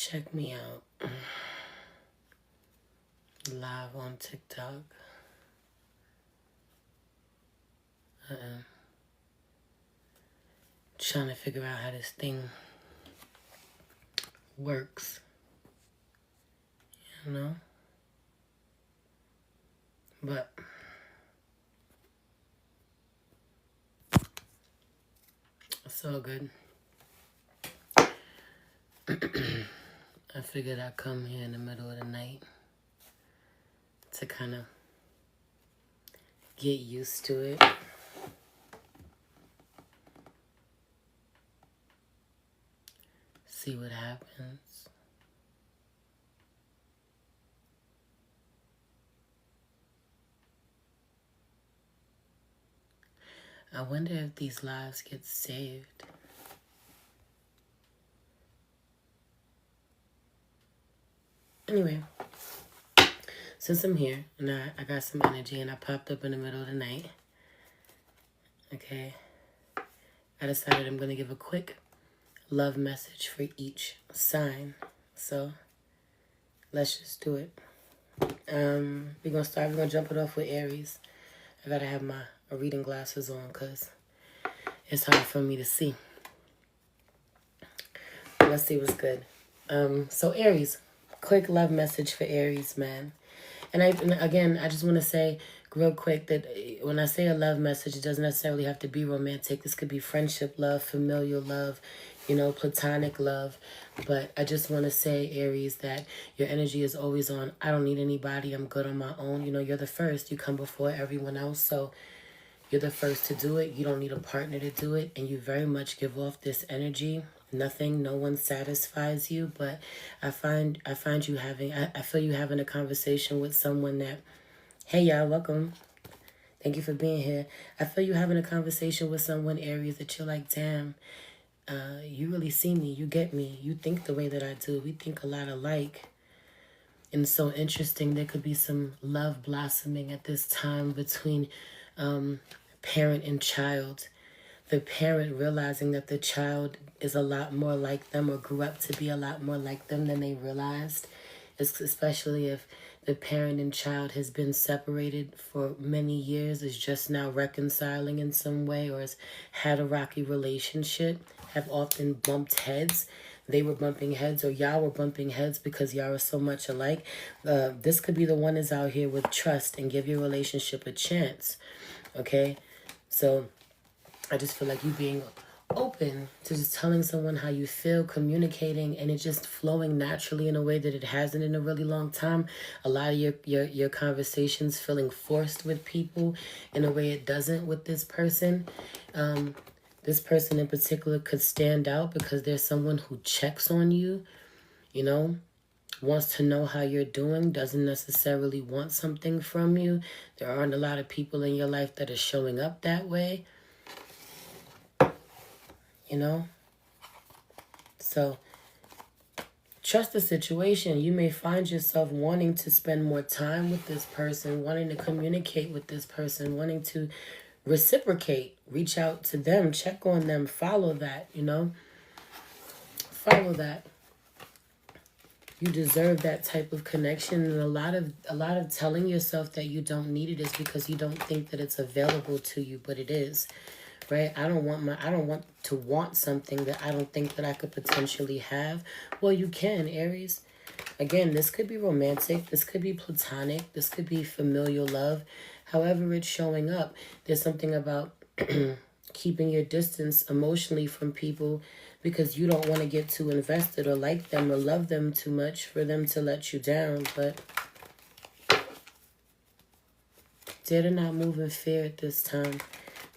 Check me out. Live on TikTok. Trying to figure out how this thing works. You know? But it's all good. I figured I'd come here in the middle of the night to kind of get used to it. See what happens. I wonder if these lives get saved. Anyway, since I'm here and I got some energy and I popped up in the middle of the night, okay, I decided I'm going to give a quick love message for each sign. So let's just do it. We're going to jump it off with Aries. I got to have my reading glasses on because it's hard for me to see. Let's see what's good. So Aries, quick love message for Aries, man. And again, I just want to say real quick that when I say a love message, it doesn't necessarily have to be romantic. This could be friendship love, familial love, you know, platonic love. But I just want to say, Aries, that your energy is always on, I don't need anybody, I'm good on my own. You know, you're the first. You come before everyone else. So you're the first to do it. You don't need a partner to do it. And you very much give off this energy. No one satisfies you, but I feel you having a conversation with someone that, hey y'all, welcome. Thank you for being here. I feel you having a conversation with someone, Aries, that you're like, damn, you really see me, you get me, you think the way that I do. We think a lot alike. And it's so interesting. There could be some love blossoming at this time between parent and child. The parent realizing that the child is a lot more like them or grew up to be a lot more like them than they realized. Especially if the parent and child has been separated for many years, is just now reconciling in some way, or has had a rocky relationship, have often bumped heads. They were bumping heads, or y'all were bumping heads because y'all are so much alike. This could be the one is out here with trust and give your relationship a chance. Okay? So I just feel like you being open to just telling someone how you feel, communicating, and it just flowing naturally in a way that it hasn't in a really long time. A lot of your conversations feeling forced with people in a way it doesn't with this person. This person in particular could stand out because there's someone who checks on you, you know, wants to know how you're doing, doesn't necessarily want something from you. There aren't a lot of people in your life that are showing up that way. You know? So, trust the situation. You may find yourself wanting to spend more time with this person, wanting to communicate with this person, wanting to reciprocate, reach out to them, check on them, follow that, you know? Follow that. You deserve that type of connection, and a lot of telling yourself that you don't need it is because you don't think that it's available to you, but it is. Right? I don't want to want something that I don't think that I could potentially have. Well, you can, Aries. Again, this could be romantic. This could be platonic. This could be familial love. However it's showing up, there's something about keeping your distance emotionally from people because you don't want to get too invested or like them or love them too much for them to let you down. But they're not moving fear at this time,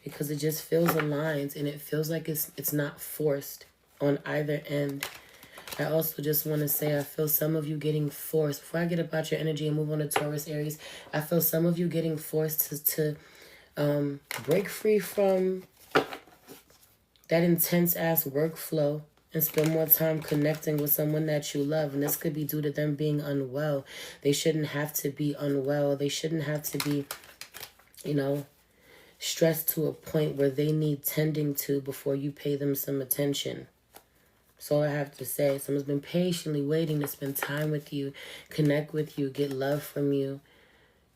because it just feels aligned and it feels like it's not forced on either end. I also just want to say I feel some of you getting forced. Before I get about your energy and move on to Taurus, Aries, I feel some of you getting forced to break free from that intense-ass workflow and spend more time connecting with someone that you love. And this could be due to them being unwell. They shouldn't have to be unwell. They shouldn't have to be, you know, stressed to a point where they need tending to before you pay them some attention. That's all I have to say. Someone's been patiently waiting to spend time with you, connect with you, get love from you,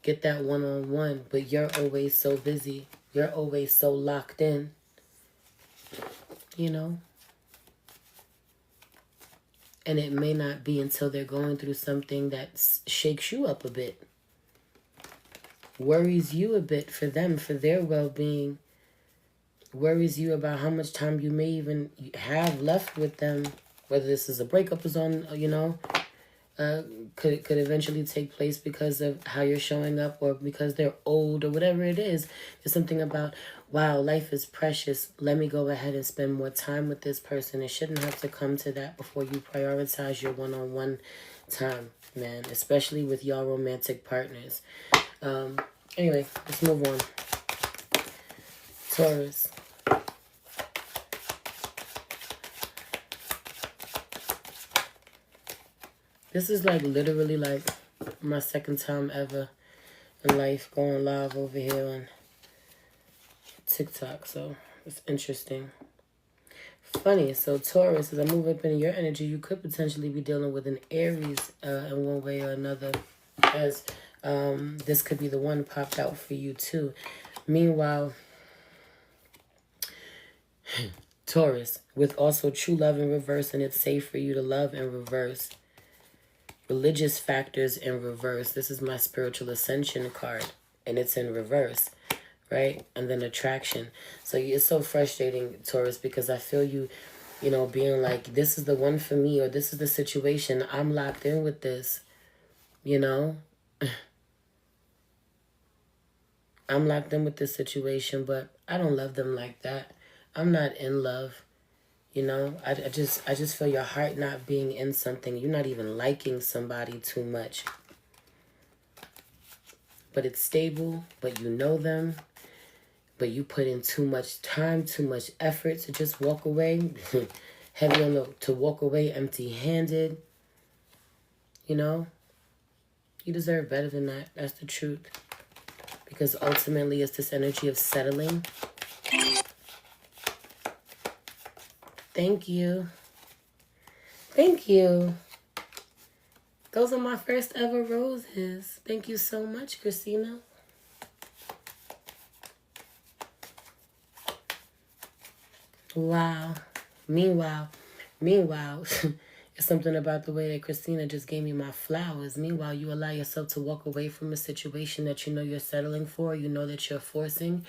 get that one-on-one. But you're always so busy. You're always so locked in. You know? And it may not be until they're going through something that shakes you up a bit. Worries you a bit for them, for their well-being. Worries you about how much time you may even have left with them. Whether this is a breakup is on, you know, could eventually take place because of how you're showing up or because they're old or whatever it is. There's something about, wow, life is precious. Let me go ahead and spend more time with this person. It shouldn't have to come to that before you prioritize your one-on-one time, man, especially with y'all romantic partners. Anyway, let's move on. Taurus. This is like literally like my second time ever in life going live over here on TikTok. So it's interesting. Funny. So Taurus, as I move up into your energy, you could potentially be dealing with an Aries in one way or another. As this could be the one popped out for you too. Meanwhile, Taurus, with also true love in reverse, and it's safe for you to love in reverse. Religious factors in reverse. This is my spiritual ascension card, and it's in reverse, right? And then attraction. So it's so frustrating, Taurus, because I feel you, you know, being like, this is the one for me, or this is the situation. I'm locked in with this, you know? I'm locked in with this situation, but I don't love them like that. I'm not in love. You know, I just feel your heart not being in something. You're not even liking somebody too much. But it's stable, but you know them. But you put in too much time, too much effort to just walk away. Heavy on to walk away empty-handed. You know, you deserve better than that. That's the truth. Because ultimately it's this energy of settling. Thank you. Thank you. Those are my first ever roses. Thank you so much, Christina. Wow. Meanwhile, it's something about the way that Christina just gave me my flowers. Meanwhile, you allow yourself to walk away from a situation that you know you're settling for, you know that you're forcing,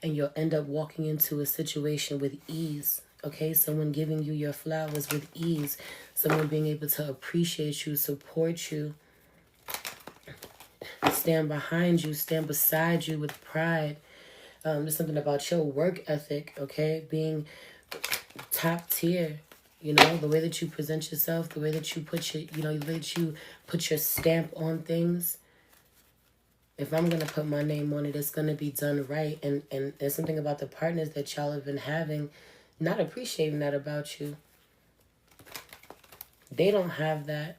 and you'll end up walking into a situation with ease. Okay, someone giving you your flowers with ease. Someone being able to appreciate you, support you, stand behind you, stand beside you with pride. There's something about your work ethic, okay? Being top tier, you know, the way that you present yourself, the way that you put your, you know, the way that you put your stamp on things. If I'm going to put my name on it, it's going to be done right. And there's something about the partners that y'all have been having not appreciating that about you. They don't have that.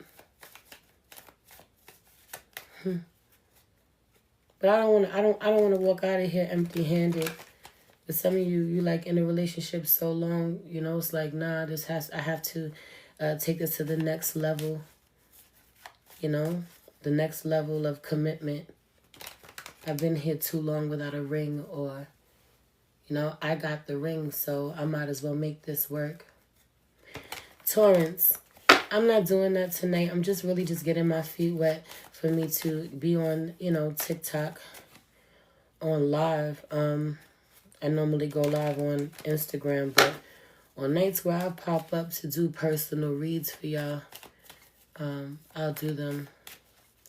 But I don't want to walk out of here empty-handed. But some of you like in a relationship so long, you know, it's like, nah, I have to take this to the next level. You know, the next level of commitment. I've been here too long without a ring, or, you know, I got the ring, so I might as well make this work. Taurus, I'm not doing that tonight. I'm just really just getting my feet wet for me to be on, you know, TikTok, on live. I normally go live on Instagram, but on nights where I pop up to do personal reads for y'all, I'll do them.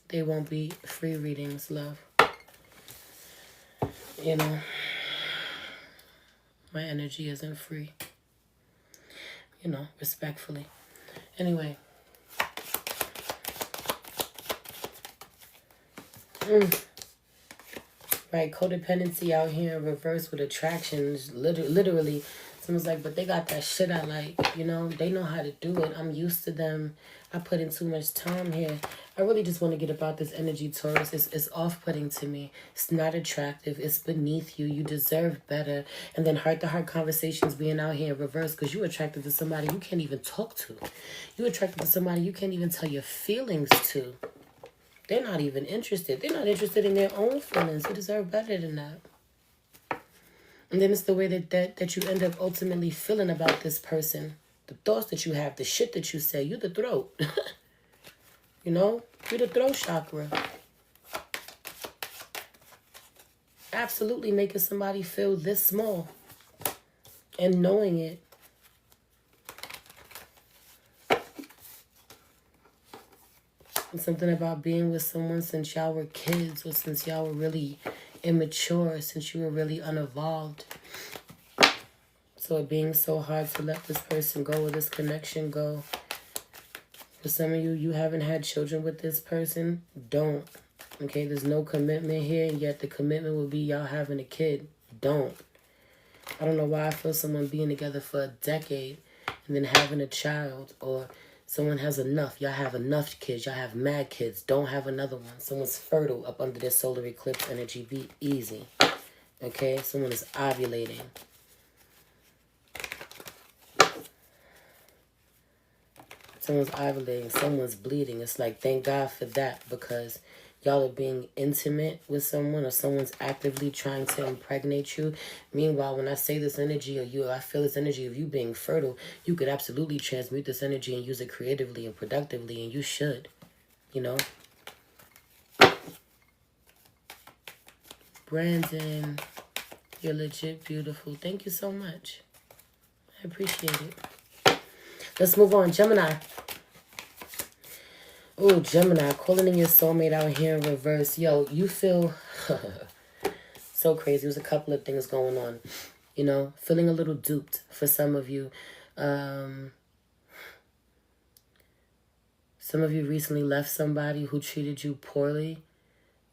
They won't be free readings, love. You know, my energy isn't free. You know, respectfully. Anyway. Right, codependency out here in reverse with attraction. Literally, someone's like, but they got that shit I like, you know? They know how to do it. I'm used to them. I put in too much time here. I really just want to get about this energy, Taurus. It's off-putting to me. It's not attractive. It's beneath you. You deserve better. And then heart-to-heart conversations being out here in reverse because you're attracted to somebody you can't even talk to. You're attracted to somebody you can't even tell your feelings to. They're not even interested. They're not interested in their own feelings. You deserve better than that. And then it's the way that you end up ultimately feeling about this person. The thoughts that you have, the shit that you say. You're the throat. You know? You're the throat chakra. Absolutely making somebody feel this small. And knowing it. And something about being with someone since y'all were kids or since y'all were really immature, since you were really unevolved. So it being so hard to let this person go or this connection go. For some of you, you haven't had children with this person. Don't. Okay, there's no commitment here, and yet the commitment will be y'all having a kid. Don't. I don't know why I feel someone being together for a decade and then having a child, or someone has enough. Y'all have enough kids. Y'all have mad kids. Don't have another one. Someone's fertile up under this solar eclipse energy. Be easy. Okay? Someone is ovulating. Someone's ovulating. Someone's bleeding. It's like, thank God for that, because y'all are being intimate with someone or someone's actively trying to impregnate you. Meanwhile, when I say this energy I feel this energy of you being fertile, you could absolutely transmute this energy and use it creatively and productively, and you should, you know? Brandon, you're legit beautiful. Thank you so much. I appreciate it. Let's move on. Gemini. Oh, Gemini, calling in your soulmate out here in reverse. Yo, you feel so crazy. There's a couple of things going on. You know, feeling a little duped for some of you. Some of you recently left somebody who treated you poorly.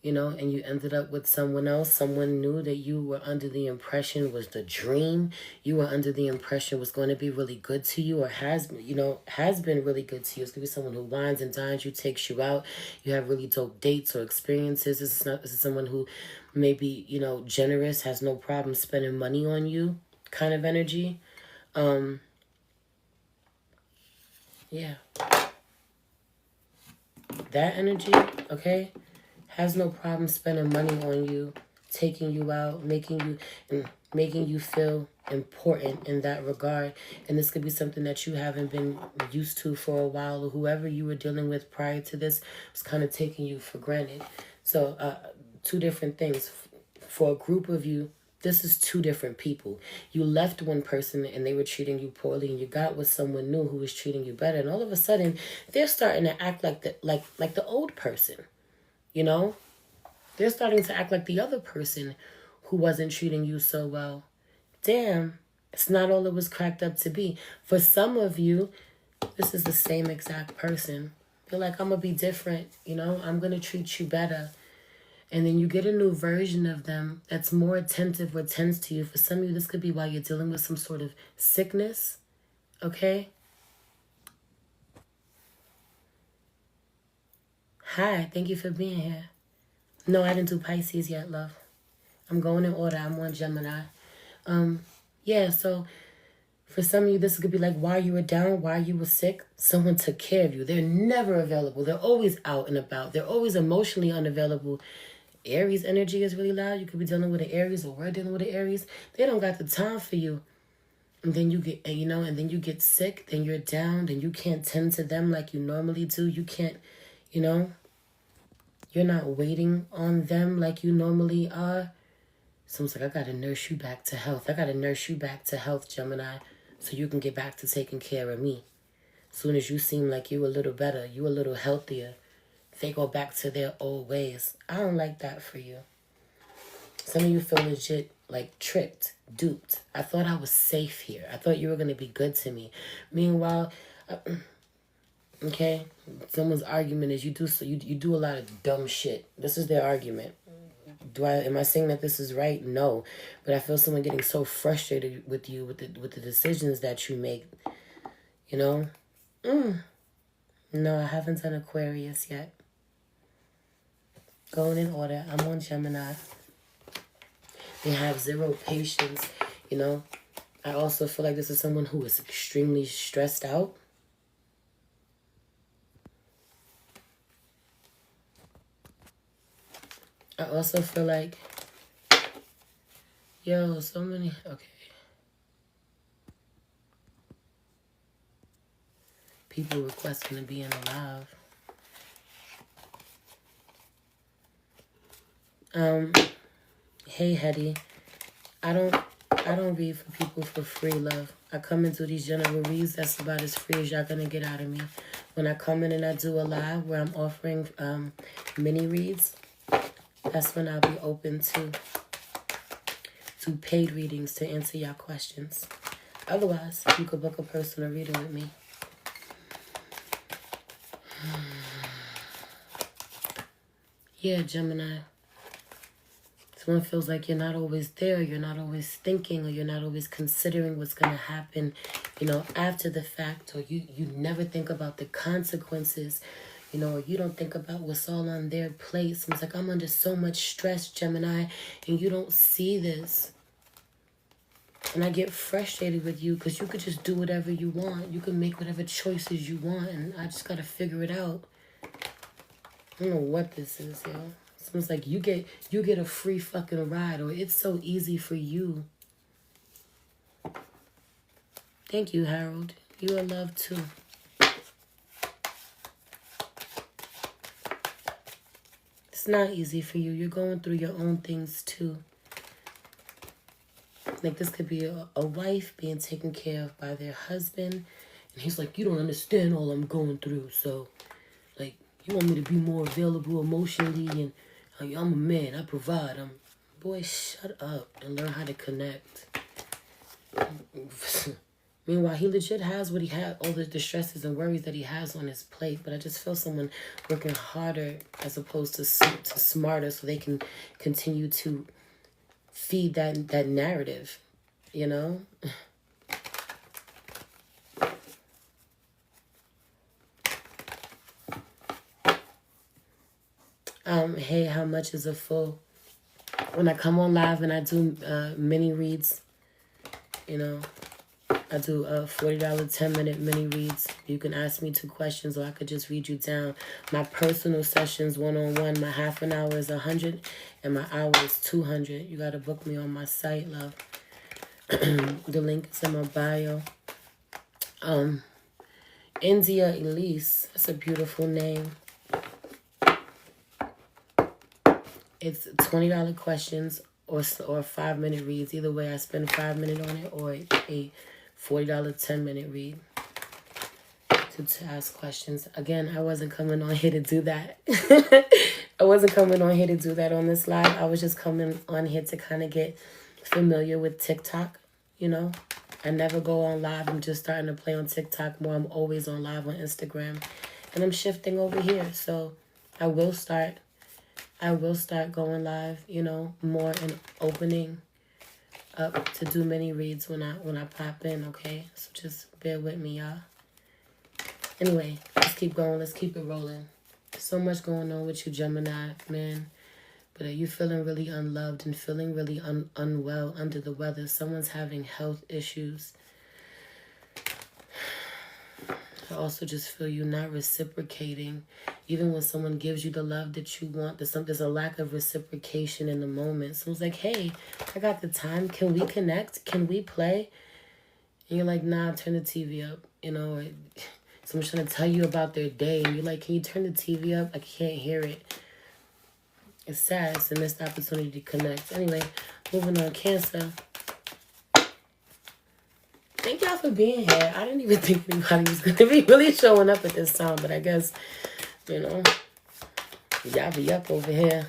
You know, and you ended up with someone else, someone new that you were under the impression was the dream. You were under the impression was going to be really good to you, or has been really good to you. It's going to be someone who wines and dines you, takes you out. You have really dope dates or experiences. This is someone who maybe, you know, generous, has no problem spending money on you kind of energy. Yeah. That energy, okay? Has no problem spending money on you, taking you out, making you feel important in that regard. And this could be something that you haven't been used to for a while, or whoever you were dealing with prior to this was kind of taking you for granted. So two different things. For a group of you, this is two different people. You left one person and they were treating you poorly, and you got with someone new who was treating you better. And all of a sudden, they're starting to act like the old person. You know, they're starting to act like the other person who wasn't treating you so well. Damn, it's not all it was cracked up to be. For some of you, this is the same exact person. You're like, I'm going to be different, you know, I'm going to treat you better. And then you get a new version of them that's more attentive or tends to you. For some of you, this could be while you're dealing with some sort of sickness, okay? Hi, thank you for being here. No, I didn't do Pisces yet, love. I'm going in order. I'm on Gemini. Yeah, so for some of you, this could be like while you were down, while you were sick, someone took care of you. They're never available. They're always out and about. They're always emotionally unavailable. Aries energy is really loud. You could be dealing with an Aries, or we're dealing with an Aries. They don't got the time for you. And then you get, and then you get sick, then you're down, then you can't tend to them like you normally do. You can't, you're not waiting on them like you normally are. So it's like, I got to nurse you back to health. I got to nurse you back to health, Gemini, so you can get back to taking care of me. As soon as you seem like you a little better, you a little healthier, they go back to their old ways. I don't like that for you. Some of you feel legit like tricked, duped. I thought I was safe here. I thought you were going to be good to me. Meanwhile, okay, someone's argument is you do a lot of dumb shit. This is their argument. Am I saying that this is right? No. But I feel someone getting so frustrated with you with the decisions that you make. You know? No, I haven't done Aquarius yet. Going in order. I'm on Gemini. They have zero patience, you know. I also feel like this is someone who is extremely stressed out. I also feel like, yo, so many, okay. People requesting to be in a live. Hey Hetty, I don't read for people for free, love. I come into these general reads, that's about as free as y'all gonna get out of me. When I come in and I do a live where I'm offering mini reads, that's when I'll be open to paid readings to answer y'all questions. Otherwise, you could book a personal reading with me. Yeah, Gemini. Someone feels like you're not always there, you're not always thinking, or you're not always considering what's going to happen, you know, after the fact, or you never think about the consequences, you know, or you don't think about what's all on their plate. So it's like, I'm under so much stress, Gemini, and you don't see this. And I get frustrated with you because you could just do whatever you want. You can make whatever choices you want, and I just got to figure it out. I don't know what this is, yo. It's like you get a free fucking ride, or it's so easy for you. Thank you, Harold. You are loved too. It's not easy for you. You're going through your own things too. Like this could be a wife being taken care of by their husband, and he's like, you don't understand all I'm going through, so like you want me to be more available emotionally, and I'm a man, I provide. Boy, shut up and learn how to connect. Meanwhile, he legit has what he had, all the stresses and worries that he has on his plate. But I just feel someone working harder as opposed to smarter, so they can continue to feed that narrative, you know? Hey, how much is a full? When I come on live and I do mini reads, you know, I do $40 10-minute mini reads. You can ask me 2 questions, or I could just read you down. My personal sessions, one-on-one, my half an hour is $100, and my hour is $200. You gotta book me on my site, love. The link is in my bio. India Elise, that's a beautiful name. It's $20 questions or 5-minute reads. Either way, I spend 5 minutes on it, or a $40 10-minute read to ask questions. Again, I wasn't coming on here to do that. I wasn't coming on here to do that on this live. I was just coming on here to kind of get familiar with TikTok, you know. I never go on live. I'm just starting to play on TikTok more. I'm always on live on Instagram. And I'm shifting over here. So I will start going live, you know, more and opening up to do many reads when I pop in, okay? So just bear with me, y'all. Anyway, let's keep going. Let's keep it rolling. So much going on with you, Gemini, man. But are you feeling really unloved and feeling really unwell, under the weather? Someone's having health issues. I also just feel you not reciprocating. Even when someone gives you the love that you want, there's a lack of reciprocation in the moment. Someone's like, hey, I got the time. Can we connect? Can we play? And you're like, nah, turn the TV up. You know, or someone's trying to tell you about their day. And you're like, can you turn the TV up? I can't hear it. It's sad. It's a missed opportunity to connect. Anyway, moving on. Cancer. Thank y'all for being here. I didn't even think anybody was going to be really showing up at this time. But I guess, you know, y'all be up over here.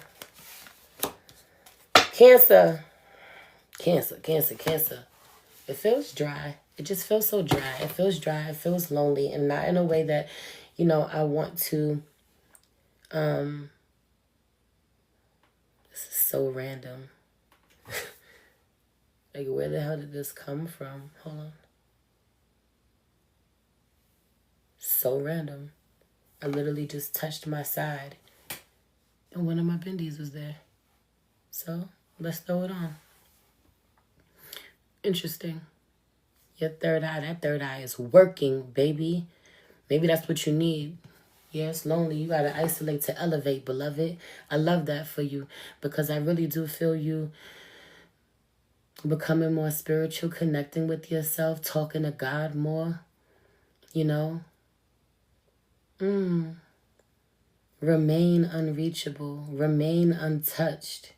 Cancer. Cancer, Cancer, Cancer. It feels dry. It just feels so dry. It feels dry. It feels lonely. And not in a way that, you know, I want to... This is so random. Like, where the hell did this come from? Hold on. So random. I literally just touched my side. And one of my bendies was there. So let's throw it on. Interesting. Your third eye, that third eye is working, baby. Maybe that's what you need. Yeah, it's lonely. You got to isolate to elevate, beloved. I love that for you because I really do feel you becoming more spiritual, connecting with yourself, talking to God more, you know. Remain unreachable. Remain untouched.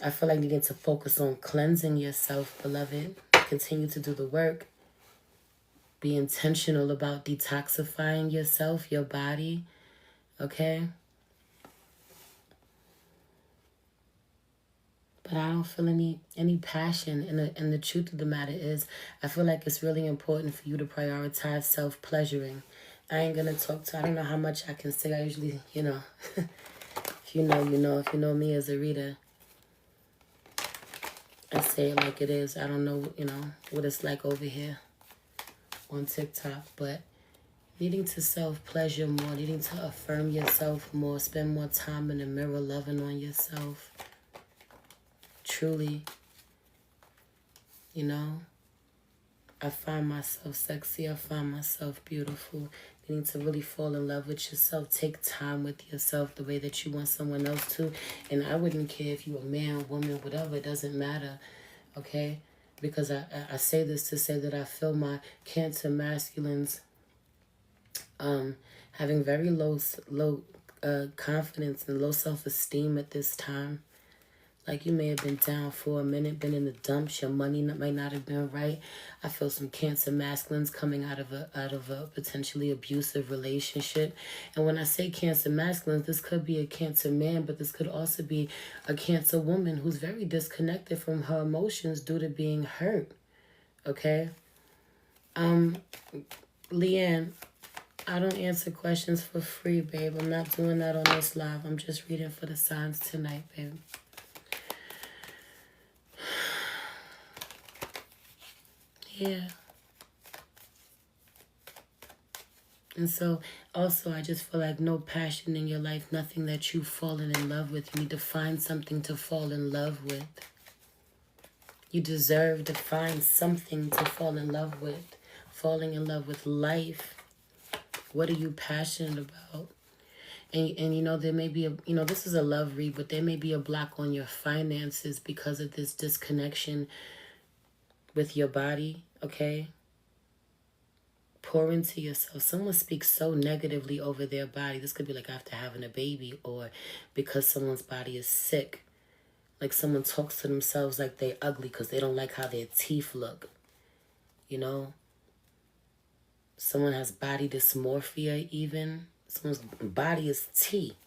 I feel like you need to focus on cleansing yourself, beloved. Continue to do the work. Be intentional about detoxifying yourself, your body, okay? But I don't feel any passion. And the truth of the matter is, I feel like it's really important for you to prioritize self-pleasuring. I ain't going to talk to, I don't know how much I can say. I usually, you know, if you know, you know. If you know me as a reader, I say it like it is. I don't know, you know, what it's like over here on TikTok, but needing to self-pleasure more, needing to affirm yourself more, spend more time in the mirror loving on yourself. Truly, you know, I find myself sexy, I find myself beautiful. You need to really fall in love with yourself. Take time with yourself the way that you want someone else to. And I wouldn't care if you're a man, woman, whatever. It doesn't matter, okay? Because I say this to say that I feel my Cancer masculines having very low confidence and low self-esteem at this time. Like you may have been down for a minute, been in the dumps, your money might not have been right. I feel some Cancer masculines coming out of a potentially abusive relationship. And when I say Cancer masculines, this could be a Cancer man, but this could also be a Cancer woman who's very disconnected from her emotions due to being hurt. Okay? Leanne, I don't answer questions for free, babe. I'm not doing that on this live. I'm just reading for the signs tonight, babe. Yeah. And so, also, I just feel like no passion in your life, nothing that you've fallen in love with. You need to find something to fall in love with. You deserve to find something to fall in love with. Falling in love with life. What are you passionate about? And you know, there may be this is a love read, but there may be a block on your finances because of this disconnection with your body, okay? Pour into yourself. Someone speaks so negatively over their body. This could be like after having a baby or because someone's body is sick. Like someone talks to themselves like they're ugly because they don't like how their teeth look. You know? Someone has body dysmorphia even. Someone's body is T.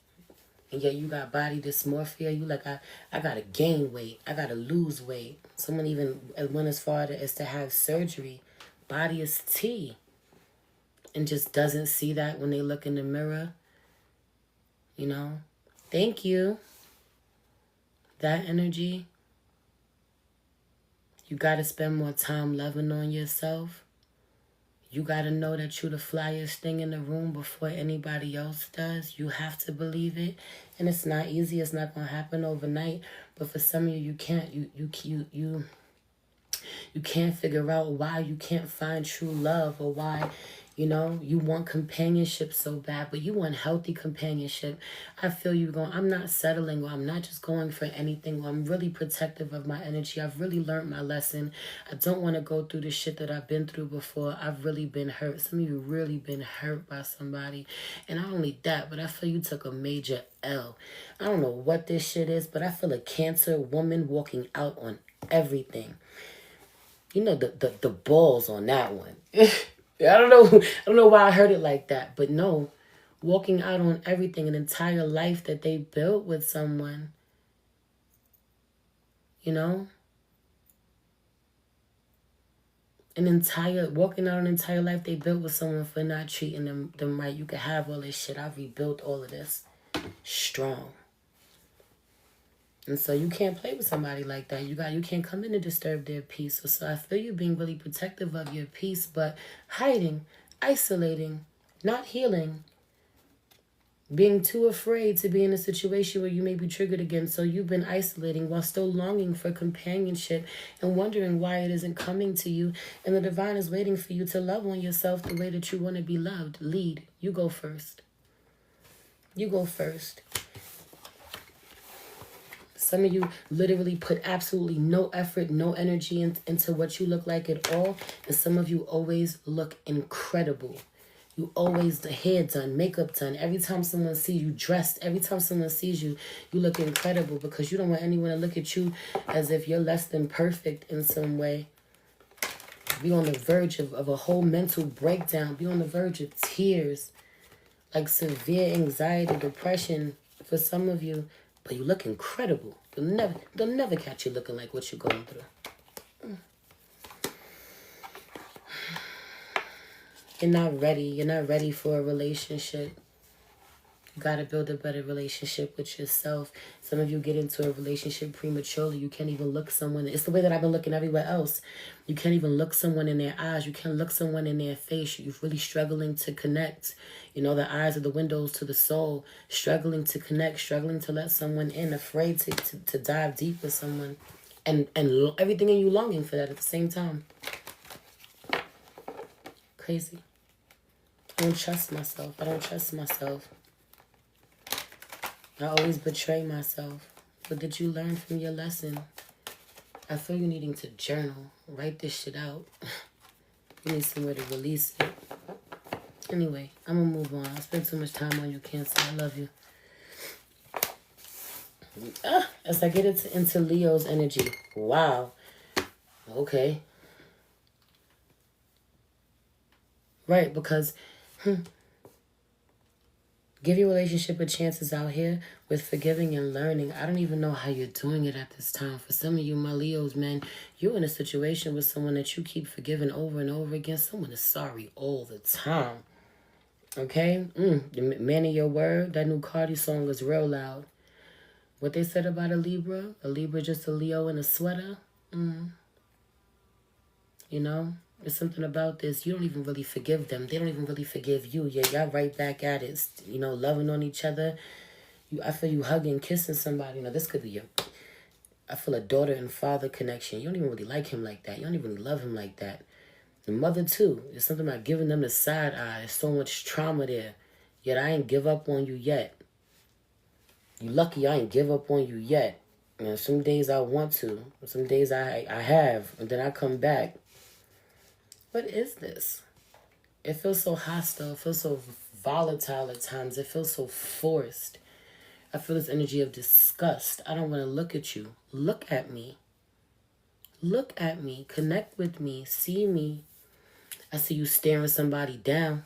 And yet you got body dysmorphia. You like, I got to gain weight. I got to lose weight. Someone even went as far as to have surgery. Body is T. And just doesn't see that when they look in the mirror. You know? Thank you. That energy. You got to spend more time loving on yourself. You got to know that you're the flyest thing in the room before anybody else does. You have to believe it. And it's not easy. It's not going to happen overnight. But for some of you, you can't. You can't figure out why you can't find true love or why, you know, you want companionship so bad, but you want healthy companionship. I feel you going, I'm not settling, or I'm not just going for anything, or I'm really protective of my energy. I've really learned my lesson. I don't want to go through the shit that I've been through before. I've really been hurt. Some of you really been hurt by somebody. And not only that, but I feel you took a major L. I don't know what this shit is, but I feel a Cancer woman walking out on everything. You know, the balls on that one. I don't know why I heard it like that, but no, walking out on everything, an entire life that they built with someone, you know, walking out an entire life they built with someone for not treating them right. You can have all this shit. I've rebuilt all of this strong. And so you can't play with somebody like that. You can't come in and disturb their peace. So I feel you being really protective of your peace, but hiding, isolating, not healing, Being too afraid to be in a situation where you may be triggered again. So you've been isolating while still longing for companionship and wondering why it isn't coming to you. And the divine is waiting for you to love on yourself the way that you want to be loved. Lead. You go first. You go first. Some of you literally put absolutely no effort, no energy into what you look like at all. And some of you always look incredible. You always, the hair done, makeup done. Every time someone sees you dressed, every time someone sees you, you look incredible because you don't want anyone to look at you as if you're less than perfect in some way. Be on the verge of a whole mental breakdown. Be on the verge of tears. Like severe anxiety, depression for some of you. But you look incredible. They'll never catch you looking like what you're going through. You're not ready. You're not ready for a relationship. You got to build a better relationship with yourself. Some of you get into a relationship prematurely. You can't even look someone. It's the way that I've been looking everywhere else. You can't even look someone in their eyes. You can't look someone in their face. You're really struggling to connect. You know, the eyes are the windows to the soul. Struggling to connect. Struggling to let someone in. Afraid to dive deep with someone. And everything in you longing for that at the same time. Crazy. I don't trust myself. I don't trust myself. I always betray myself. But did you learn from your lesson? I feel you needing to journal. Write this shit out. You need somewhere to release it. Anyway, I'm going to move on. I spent too much time on you, Cancer. I love you. As I get into Leo's energy. Wow. Okay. Right, because give your relationship a chances out here with forgiving and learning. I don't even know how you're doing it at this time. For some of you, my Leos, man, you're in a situation with someone that you keep forgiving over and over again. Someone is sorry all the time. Okay? The man of your word, that new Cardi song is real loud. What they said about a Libra just a Leo in a sweater. You know? There's something about this. You don't even really forgive them. They don't even really forgive you. Yeah, y'all right back at it. You know, loving on each other. I feel you hugging, kissing somebody. You know, this could be I feel a daughter and father connection. You don't even really like him like that. You don't even really love him like that. The mother, too. There's something about giving them the side eye. There's so much trauma there. Yet I ain't give up on you yet. You lucky I ain't give up on you yet. You know, some days I want to. Some days I have. And then I come back. What is this? It feels so hostile. It feels so volatile at times. It feels so forced. I feel this energy of disgust. I don't want to look at you. Look at me. Look at me. Connect with me. See me. I see you staring somebody down.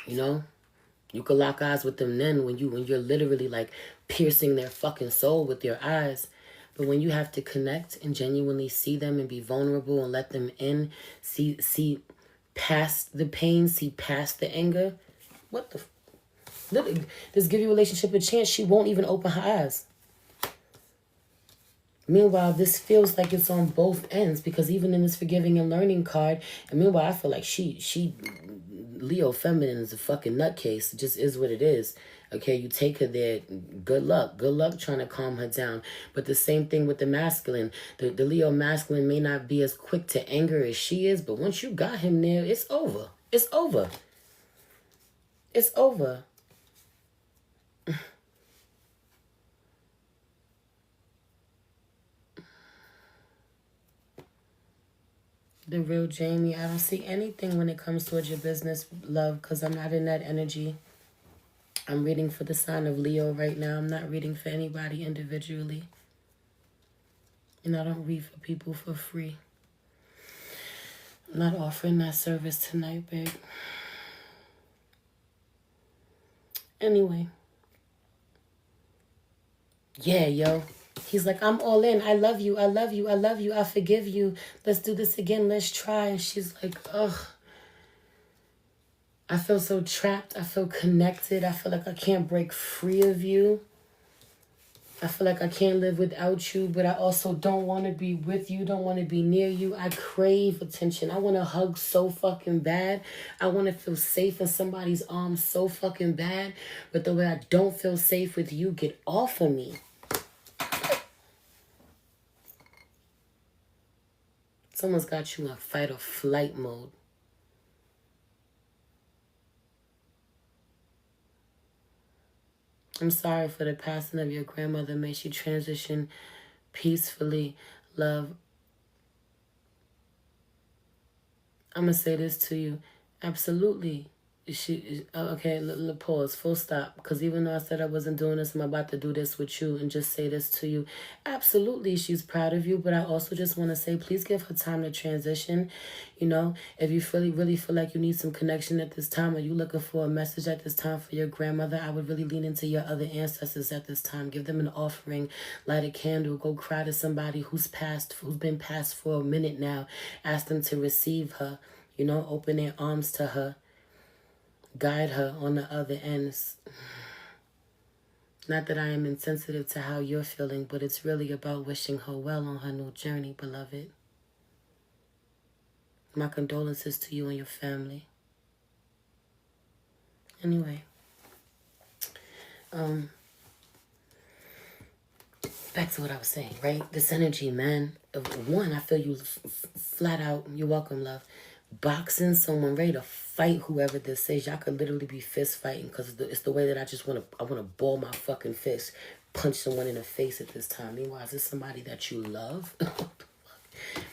You know? You could lock eyes with them then when you're literally like piercing their fucking soul with your eyes. But when you have to connect and genuinely see them and be vulnerable and let them in, see past the pain, see past the anger, what the... Just give your relationship a chance. She won't even open her eyes. Meanwhile, this feels like it's on both ends because even in this forgiving and learning card, and meanwhile, I feel like she Leo feminine is a fucking nutcase. It just is what it is. Okay, you take her there. Good luck. Good luck trying to calm her down. But the same thing with the masculine. The Leo masculine may not be as quick to anger as she is, but once you got him there, it's over. It's over. It's over. The real Jamie, I don't see anything when it comes towards your business, love, because I'm not in that energy. I'm reading for the sign of Leo right now. I'm not reading for anybody individually. And I don't read for people for free. I'm not offering that service tonight, babe. Anyway. Yeah, yo. He's like, I'm all in. I love you. I love you. I love you. I forgive you. Let's do this again. Let's try. And she's like, ugh. I feel so trapped. I feel connected. I feel like I can't break free of you. I feel like I can't live without you, but I also don't want to be with you, don't want to be near you. I crave attention. I want to hug so fucking bad. I want to feel safe in somebody's arms so fucking bad. But the way I don't feel safe with you, get off of me. Someone's got you in fight or flight mode. I'm sorry for the passing of your grandmother. May she transition peacefully, love. I'm going to say this to you. Absolutely. Okay, pause, full stop. Because even though I said I wasn't doing this, I'm about to do this with you and just say this to you. Absolutely, she's proud of you. But I also just want to say, please give her time to transition. You know, if you really feel like you need some connection at this time, or you looking for a message at this time for your grandmother, I would really lean into your other ancestors at this time. Give them an offering, light a candle, go cry to somebody who's been passed for a minute now. Ask them to receive her. You know, open their arms to her. Guide her on the other ends. Not that I am insensitive to how you're feeling, but it's really about wishing her well on her new journey, beloved. My condolences to you and your family. Anyway, back to what I was saying, right? This energy, man. One, I feel you flat out. You're welcome, love. Boxing someone, ready to fight whoever this is. Y'all could literally be fist fighting because it's the way that I want to ball my fucking fist, punch someone in the face at this time. Meanwhile, is this somebody that you love?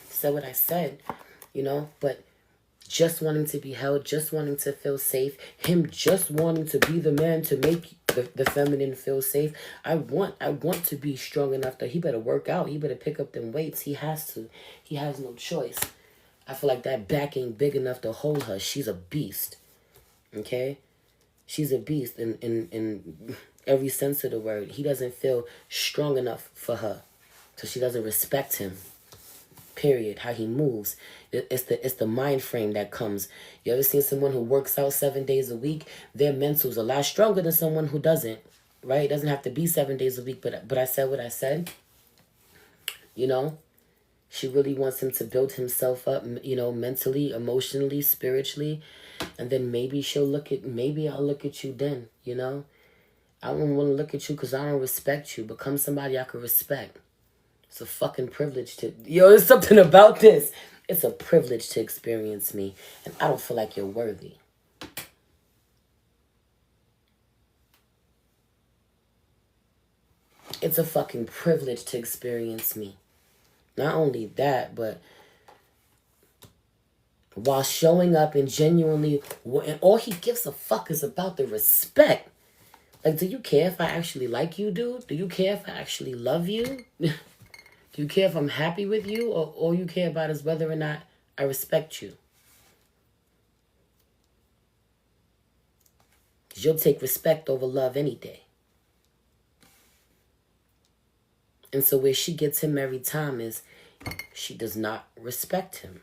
Said what I said, you know, but just wanting to be held, just wanting to feel safe, him just wanting to be the man to make the feminine feel safe. I want to be strong enough that he better work out. He better pick up them weights. He has to. He has no choice. I feel like that back ain't big enough to hold her. She's a beast. Okay? She's a beast in every sense of the word. He doesn't feel strong enough for her. So she doesn't respect him. Period. How he moves. It's the mind frame that comes. You ever seen someone who works out 7 days a week? Their mental's a lot stronger than someone who doesn't. Right? It doesn't have to be 7 days a week, but I said what I said. You know? She really wants him to build himself up, you know, mentally, emotionally, spiritually. And then maybe I'll look at you then, you know. I don't want to look at you because I don't respect you. Become somebody I can respect. It's a fucking privilege to, there's something about this. It's a privilege to experience me. And I don't feel like you're worthy. It's a fucking privilege to experience me. Not only that, but while showing up and genuinely, and all he gives a fuck is about the respect. Like, do you care if I actually like you, dude? Do you care if I actually love you? Do you care if I'm happy with you? Or all you care about is whether or not I respect you? Because you'll take respect over love any day. And so where she gets him every time is she does not respect him.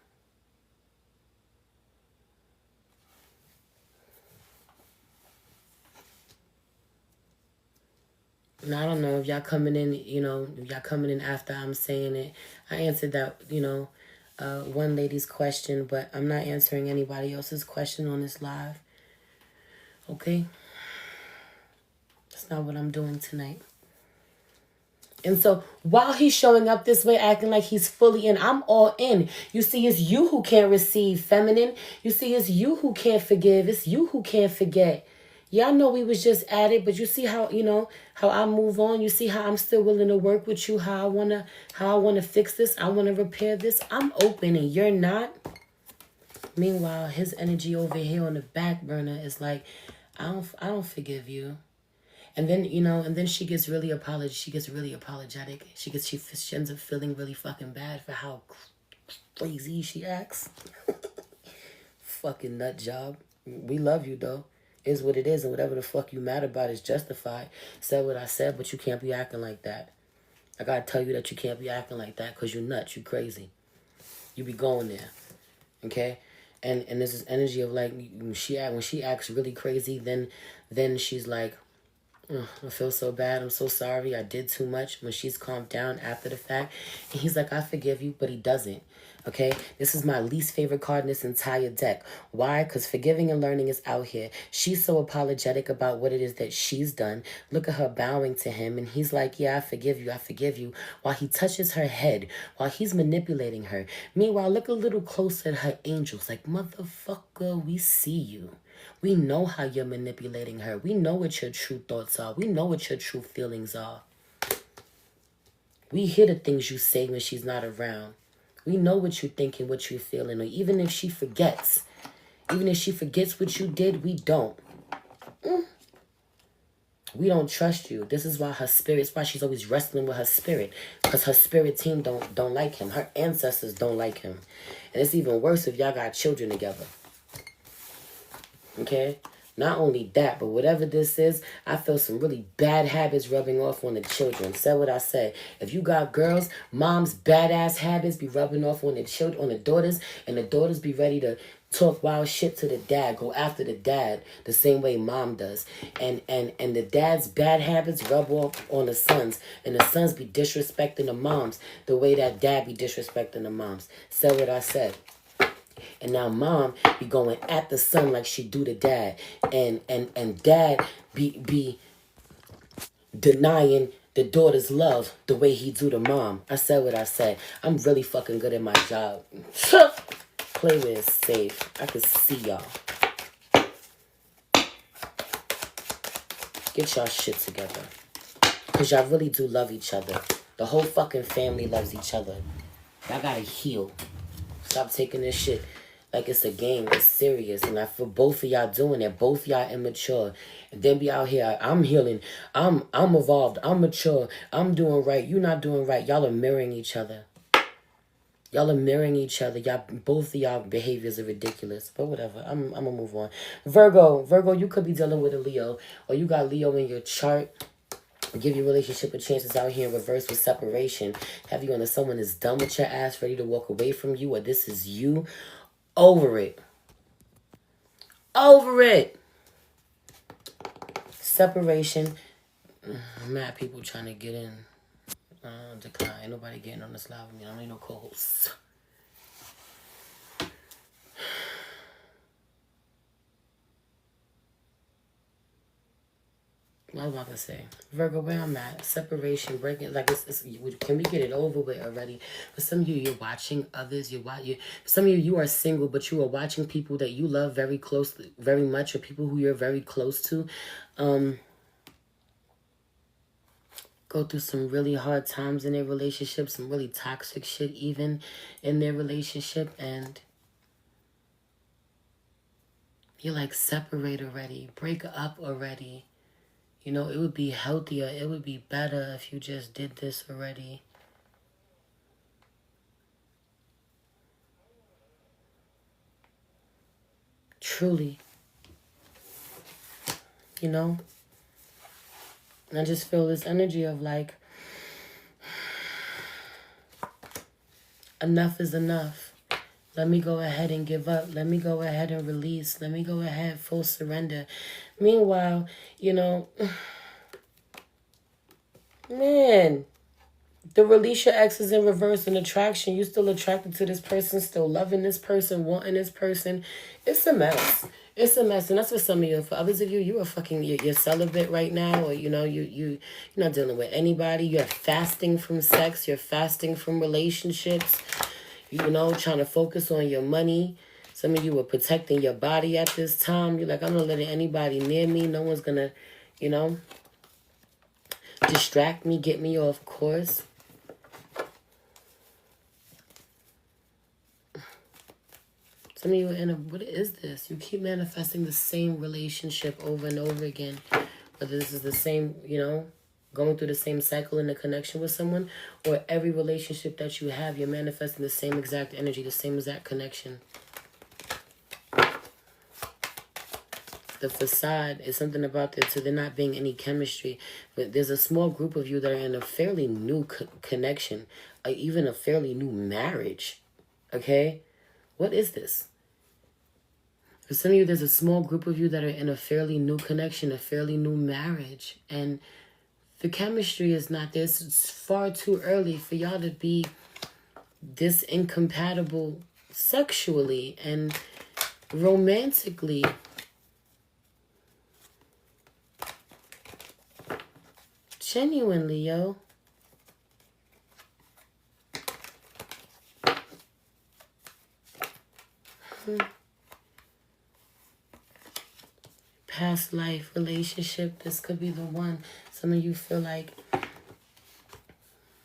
And I don't know if y'all coming in, you know, if y'all coming in after I'm saying it. I answered that, you know, one lady's question, but I'm not answering anybody else's question on this live. Okay? That's not what I'm doing tonight. And so while he's showing up this way, acting like he's fully in, I'm all in. You see, it's you who can't receive, feminine. You see, it's you who can't forgive. It's you who can't forget. Yeah, I know we was just at it, but you see how, you know, how I move on. You see how I'm still willing to work with you, how I wanna fix this. I wanna repair this. I'm open and you're not. Meanwhile, his energy over here on the back burner is like, I don't forgive you. And then, you know, and then she gets really apologetic. She ends up feeling really fucking bad for how crazy she acts. Fucking nut job. We love you, though. Is what it is, and whatever the fuck you mad about is justified. Said what I said, but you can't be acting like that. I gotta tell you that you can't be acting like that because you're nuts. You crazy. You be going there. Okay? And there's this energy of like, when she acts really crazy, then she's like, I feel so bad. I'm so sorry. I did too much. When she's calmed down after the fact. And he's like, I forgive you, but he doesn't. Okay? This is my least favorite card in this entire deck. Why? Because forgiving and learning is out here. She's so apologetic about what it is that she's done. Look at her bowing to him. And he's like, yeah, I forgive you. I forgive you. While he touches her head. While he's manipulating her. Meanwhile, look a little closer at her angels. Like, motherfucker, we see you. We know how you're manipulating her. We know what your true thoughts are. We know what your true feelings are. We hear the things you say when she's not around. We know what you think and what you're feeling. Or even if she forgets. Even if she forgets what you did, we don't. We don't trust you. This is why her spirit's why she's always wrestling with her spirit. Because her spirit team don't like him. Her ancestors don't like him. And it's even worse if y'all got children together. Okay? Not only that, but whatever this is, I feel some really bad habits rubbing off on the children. Say what I say. If you got girls, mom's badass habits be rubbing off on the children, on the daughters, and the daughters be ready to talk wild shit to the dad, go after the dad the same way mom does. And the dad's bad habits rub off on the sons, and the sons be disrespecting the moms the way that dad be disrespecting the moms. Say what I said. And now mom be going at the son like she do the dad. And dad be denying the daughter's love the way he do the mom. I said what I said. I'm really fucking good at my job. Play with it safe. I can see y'all. Get y'all shit together. Because y'all really do love each other. The whole fucking family loves each other. Y'all gotta heal. Stop taking this shit like it's a game. It's serious. And I feel both of y'all doing it. Both of y'all immature. And then be out here. I'm healing. I'm evolved. I'm mature. I'm doing right. You not doing right. Y'all are mirroring each other. Y'all are mirroring each other. Y'all, both of y'all behaviors are ridiculous. But whatever. I'm gonna move on. Virgo, you could be dealing with a Leo. Or you got Leo in your chart. Give your relationship a chance out here in reverse with separation. Have you on someone is done with your ass, ready to walk away from you, or this is you over it. Over it. Separation. Mad people trying to get in. Decline. Ain't nobody getting on this live with me. I don't need no co-hosts. What I was about to say, Virgo, where I'm at, separation, breaking, like can we get it over with already? For some of you, you're watching others. Some of you are single, but you are watching people that you love very closely, very much, or people who you're very close to, go through some really hard times in their relationship, some really toxic shit even in their relationship, and you're like, separate already, break up already. You know, it would be healthier. It would be better if you just did this already. Truly. You know? And I just feel this energy of like, enough is enough. Let me go ahead and give up. Let me go ahead and release. Let me go ahead full surrender. Meanwhile, you know, man, the release your ex is in reverse and attraction. You still attracted to this person, still loving this person, wanting this person. It's a mess. It's a mess. And that's for some of you. For others of you, you are fucking, you're celibate right now. Or, you know, you're not dealing with anybody. You're fasting from sex. You're fasting from relationships. You know, trying to focus on your money. Some of you are protecting your body at this time. You're like, I'm not letting anybody near me. No one's going to, you know, distract me, get me off course. Some of you are in a, what is this? You keep manifesting the same relationship over and over again. Whether this is the same, you know, going through the same cycle in a connection with someone, or every relationship that you have, you're manifesting the same exact energy, the same exact connection. The facade is something about this, so there not being any chemistry. But there's a small group of you that are in a fairly new connection, even a fairly new marriage. Okay? What is this? For some of you, there's a small group of you that are in a fairly new connection, a fairly new marriage. And the chemistry is not there. It's far too early for y'all to be this incompatible sexually and romantically. Genuinely, yo. Past life relationship, this could be the one. Some of you feel like,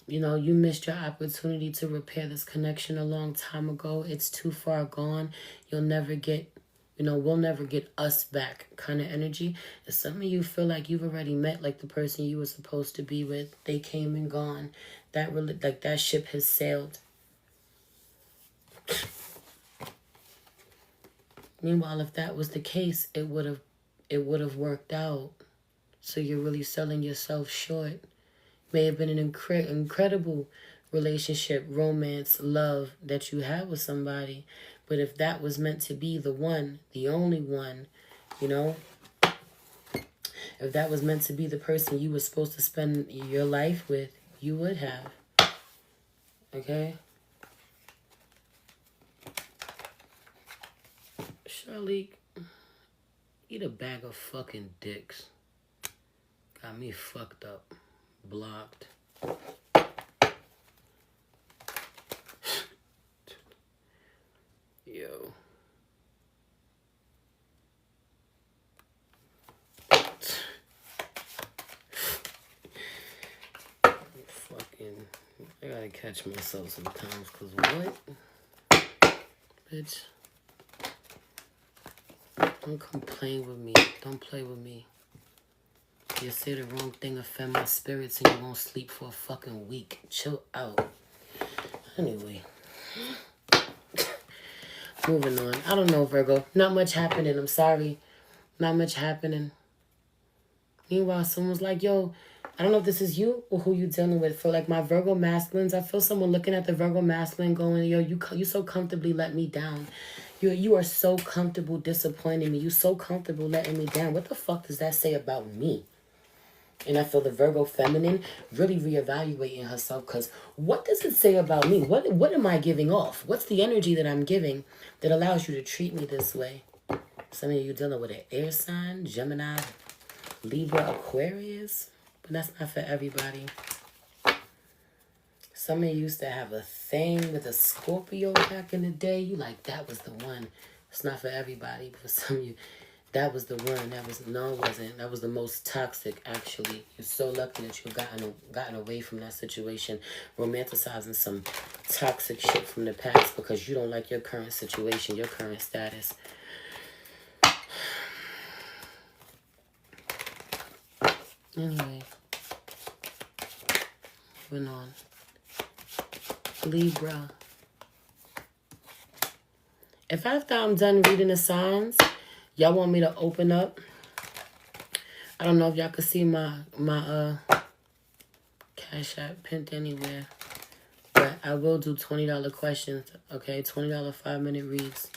you know, you missed your opportunity to repair this connection a long time ago. It's too far gone. You'll never get, you know, we'll never get us back kind of energy. And some of you feel like you've already met like the person you were supposed to be with. They came and gone. That really, like, that ship has sailed. Meanwhile, if that was the case, it would have worked out. So you're really selling yourself short. May have been an incredible relationship, romance, love that you had with somebody. But if that was meant to be the one, the only one, you know, if that was meant to be the person you were supposed to spend your life with, you would have. Okay? Charlie, eat a bag of fucking dicks. Got me fucked up. Blocked. Yo. Fucking, I gotta catch myself sometimes, cause what? Bitch. Don't complain with me. Don't play with me. You say the wrong thing, offend my spirits, and you won't sleep for a fucking week. Chill out. Anyway. Moving on. I don't know, Virgo. Not much happening. I'm sorry. Not much happening. Meanwhile, someone's like, yo, I don't know if this is you or who you dealing with. For like my Virgo masculines, I feel someone looking at the Virgo masculine going, yo, you so comfortably let me down. You are so comfortable disappointing me. You so comfortable letting me down. What the fuck does that say about me? And I feel the Virgo feminine really reevaluating herself, because what does it say about me? What am I giving off? What's the energy that I'm giving that allows you to treat me this way? Some of you dealing with an air sign, Gemini, Libra, Aquarius, but that's not for everybody. Some of you used to have a thing with a Scorpio back in the day. You like, that was the one. It's not for everybody, but for some of you, that was the one. No, it wasn't. That was the most toxic, actually. You're so lucky that you've gotten away from that situation, romanticizing some toxic shit from the past because you don't like your current situation, your current status. Anyway, moving on. Libra. If after I'm done reading the signs, y'all want me to open up, I don't know if y'all can see my Cash App pinned anywhere, but I will do $20 questions, okay? $20 5-minute reads.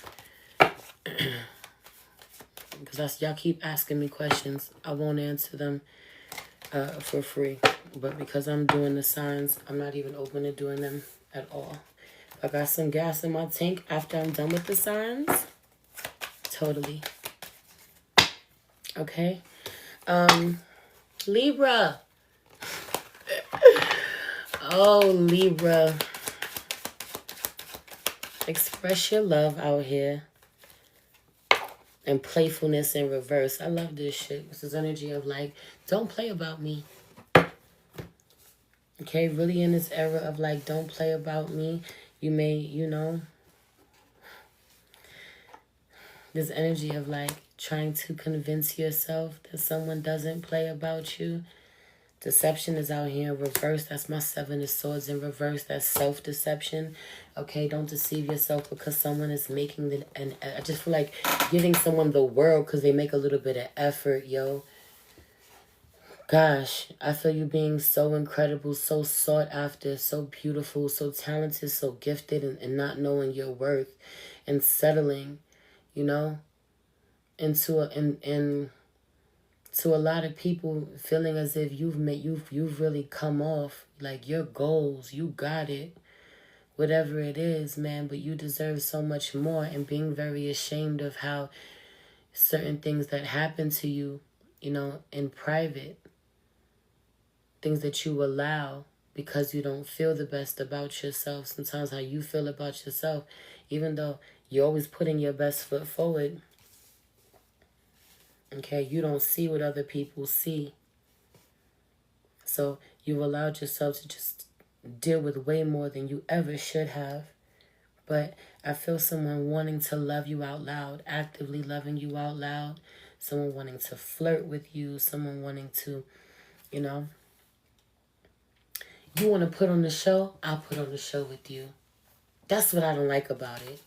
Because y'all keep asking me questions. I won't answer them for free. But because I'm doing the signs, I'm not even open to doing them at all. If I got some gas in my tank after I'm done with the signs, totally. Okay? Libra. Oh, Libra. Express your love out here. And playfulness in reverse. I love this shit. This is energy of like, don't play about me. Okay, really in this era of like, don't play about me. You may, you know, this energy of like trying to convince yourself that someone doesn't play about you. Deception is out here in reverse. That's my 7 of Swords in reverse. That's self-deception. Okay, don't deceive yourself because someone is making and I just feel like giving someone the world because they make a little bit of effort, yo. Gosh, I feel you being so incredible, so sought after, so beautiful, so talented, so gifted, and not knowing your worth and settling, you know? into to a lot of people feeling as if you've really come off like your goals, you got it, whatever it is, man, but you deserve so much more, and being very ashamed of how certain things that happen to you, you know, in private, things that you allow because you don't feel the best about yourself. Sometimes how you feel about yourself, even though you're always putting your best foot forward, okay, you don't see what other people see. So you've allowed yourself to just deal with way more than you ever should have. But I feel someone wanting to love you out loud, actively loving you out loud, someone wanting to flirt with you, someone wanting to, you know, you want to put on the show, I'll put on the show with you. That's what I don't like about it,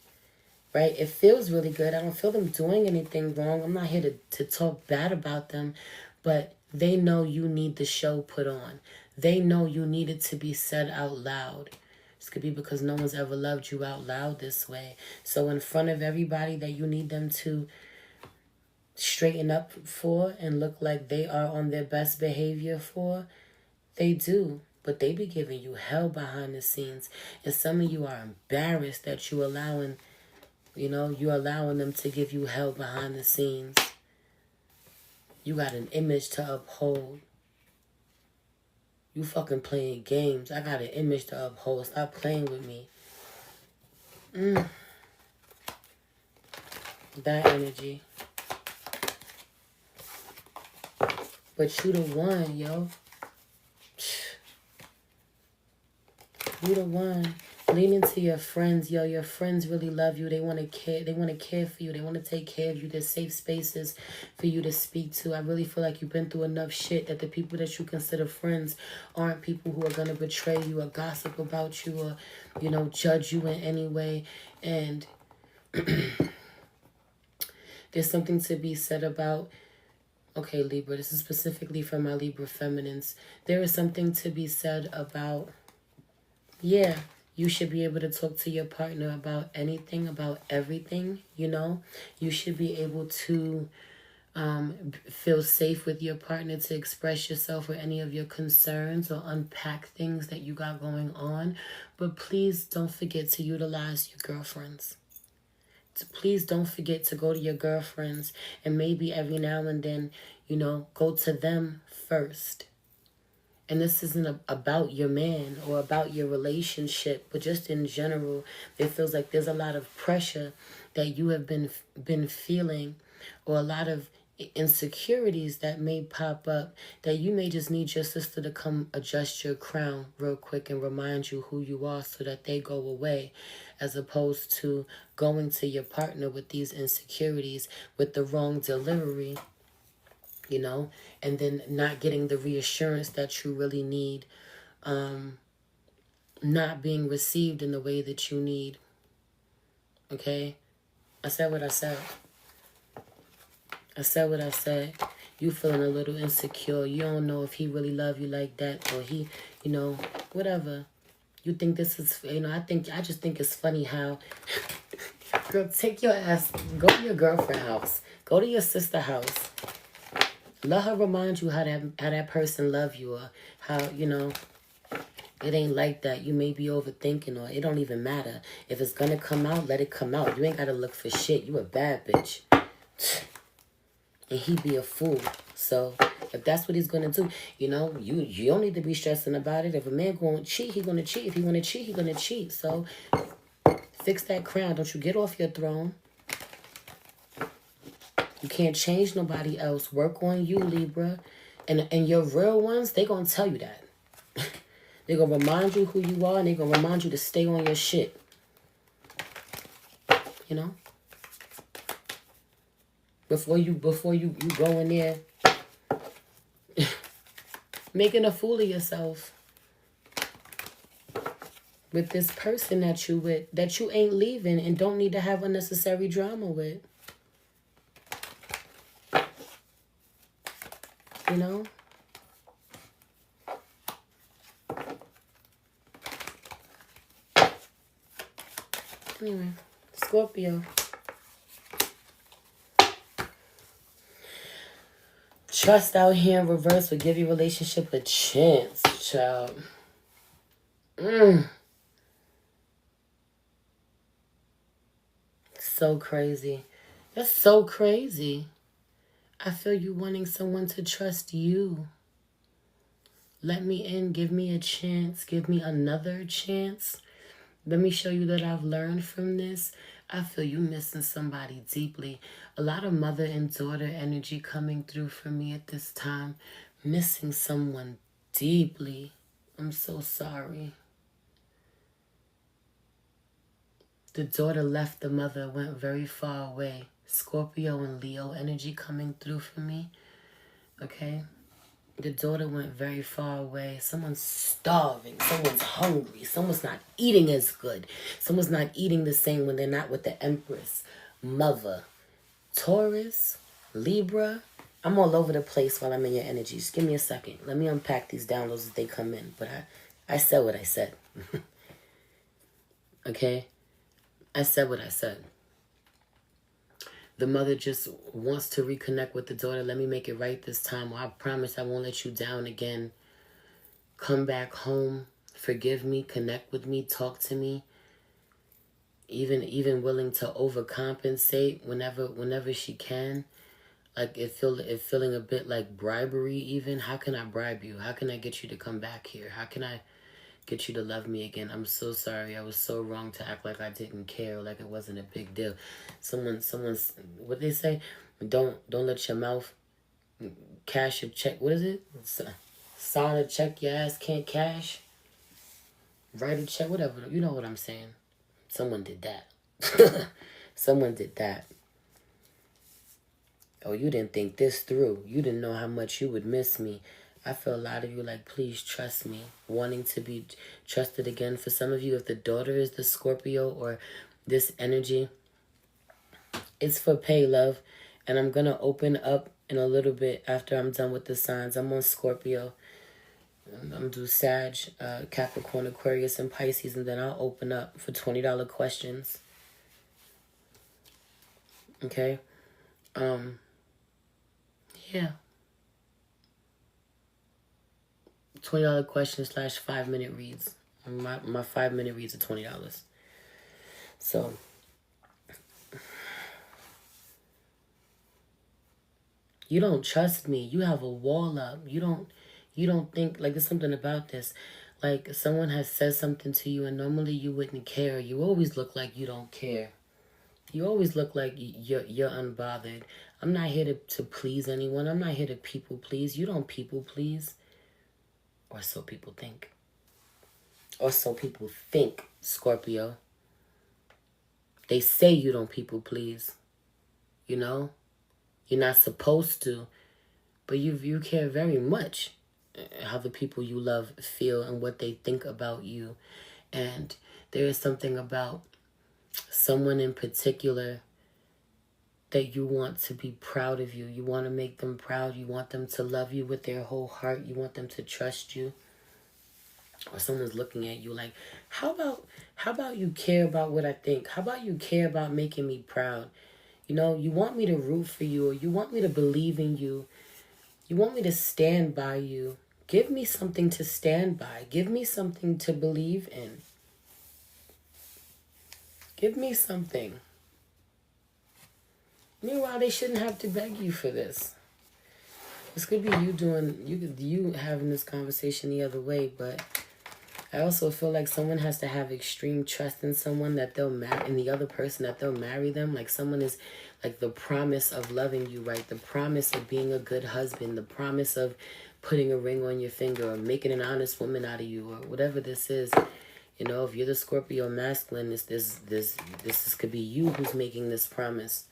right? It feels really good. I don't feel them doing anything wrong. I'm not here to talk bad about them, but they know you need the show put on. They know you need it to be said out loud. This could be because no one's ever loved you out loud this way. So in front of everybody that you need them to straighten up for and look like they are on their best behavior for, they do. But they be giving you hell behind the scenes. And some of you are embarrassed that you're allowing them to give you hell behind the scenes. You got an image to uphold. You fucking playing games. I got an image to uphold. Stop playing with me. That energy. But you the one, yo. You the one. Lean into your friends, yo. Your friends really love you. They want to care. They want to care for you. They want to take care of you. There's safe spaces for you to speak to. I really feel like you've been through enough shit that the people that you consider friends aren't people who are going to betray you or gossip about you or, you know, judge you in any way. And there's something to be said about, okay, Libra, this is specifically for my Libra feminines. There is something to be said about, yeah, you should be able to talk to your partner about anything, about everything, you know? You should be able to feel safe with your partner to express yourself or any of your concerns or unpack things that you got going on. But please don't forget to utilize your girlfriends. So please don't forget to go to your girlfriends and maybe every now and then, you know, go to them first. And this isn't about your man or about your relationship, but just in general, it feels like there's a lot of pressure that you have been feeling, or a lot of insecurities that may pop up, that you may just need your sister to come adjust your crown real quick and remind you who you are so that they go away, as opposed to going to your partner with these insecurities with the wrong delivery, you know, and then not getting the reassurance that you really need, not being received in the way that you need. Okay? I said what I said. I said what I said. You feeling a little insecure. You don't know if he really love you like that, or he, you know, whatever. You think this is, you know, I just think it's funny how, girl, take your ass, go to your girlfriend's house. Go to your sister's house. Let her remind you how that person love you, or how, you know, it ain't like that. You may be overthinking, or it don't even matter. If it's gonna come out, let it come out. You ain't gotta look for shit. You a bad bitch. And he be a fool. So if that's what he's gonna do, you know, you don't need to be stressing about it. If a man gonna cheat, he gonna cheat. If he wanna cheat, he gonna cheat. So fix that crown. Don't you get off your throne. You can't change nobody else. Work on you, Libra. And your real ones, they gonna tell you that. They're gonna remind you who you are, and they're gonna remind you to stay on your shit. You know? Before you go in there making a fool of yourself with this person that you ain't leaving and don't need to have unnecessary drama with. You know? Anyway, Scorpio. Trust out here in reverse will give your relationship a chance, child. So crazy. That's so crazy. I feel you wanting someone to trust you. Let me in. Give me a chance. Give me another chance. Let me show you that I've learned from this. I feel you missing somebody deeply. A lot of mother and daughter energy coming through for me at this time. Missing someone deeply. I'm so sorry. The daughter left the mother, went very far away. Scorpio and Leo energy coming through for me. Okay? The daughter went very far away. Someone's starving. Someone's hungry. Someone's not eating as good. Someone's not eating the same when they're not with the Empress. Mother. Taurus. Libra. I'm all over the place while I'm in your energy. Just give me a second. Let me unpack these downloads as they come in. But I said what I said. Okay? I said what I said. The mother just wants to reconnect with the daughter. Let me make it right this time. Well, I promise I won't let you down again. Come back home. Forgive me. Connect with me. Talk to me. Even willing to overcompensate whenever she can. Like it feeling a bit like bribery even. How can I bribe you? How can I get you to come back here? How can I get you to love me again? I'm so sorry. I was so wrong to act like I didn't care, like it wasn't a big deal. Someone's what they say? Don't let your mouth cash a check. What is it? Sign a check your ass can't cash. Write a check, whatever. You know what I'm saying. Someone did that. Someone did that. Oh, you didn't think this through. You didn't know how much you would miss me. I feel a lot of you like, please trust me. Wanting to be trusted again. For some of you, if the daughter is the Scorpio or this energy, it's for pay, love. And I'm going to open up in a little bit after I'm done with the signs. I'm on Scorpio. I'm going to do Sag, Capricorn, Aquarius, and Pisces. And then I'll open up for $20 questions. Okay? Yeah. $20 questions / 5-minute reads. My 5-minute reads are $20. So you don't trust me. You have a wall up. You don't think like there's something about this. Like someone has said something to you and normally you wouldn't care. You always look like you don't care. You always look like you're unbothered. I'm not here to please anyone. I'm not here to people please. You don't people please. Or so people think. Or so people think, Scorpio. They say you don't people please. You know? You're not supposed to. But you care very much how the people you love feel and what they think about you. And there is something about someone in particular that you want to be proud of you. You want to make them proud. You want them to love you with their whole heart. You want them to trust you. Or someone's looking at you like, how about you care about what I think? How about you care about making me proud? You know, you want me to root for you, or you want me to believe in you. You want me to stand by you. Give me something to stand by. Give me something to believe in. Give me something. Meanwhile, they shouldn't have to beg you for this. This could be you having this conversation the other way, but I also feel like someone has to have extreme trust in someone that they'll marry, in the other person that they'll marry them. Like someone is like the promise of loving you, right? The promise of being a good husband, the promise of putting a ring on your finger or making an honest woman out of you or whatever this is. You know, if you're the Scorpio masculine, this could be you who's making this promise.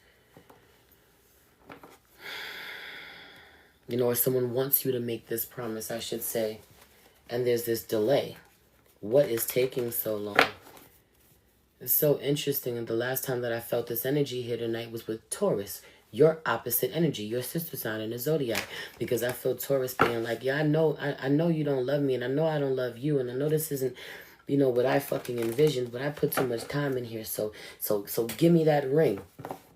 You know, or someone wants you to make this promise, I should say. And there's this delay. What is taking so long? It's so interesting. And the last time that I felt this energy here tonight was with Taurus. Your opposite energy, your sister sign in the zodiac. Because I feel Taurus being like, yeah, I know you don't love me. And I know I don't love you. And I know this isn't, you know, what I fucking envisioned. But I put too much time in here. So give me that ring.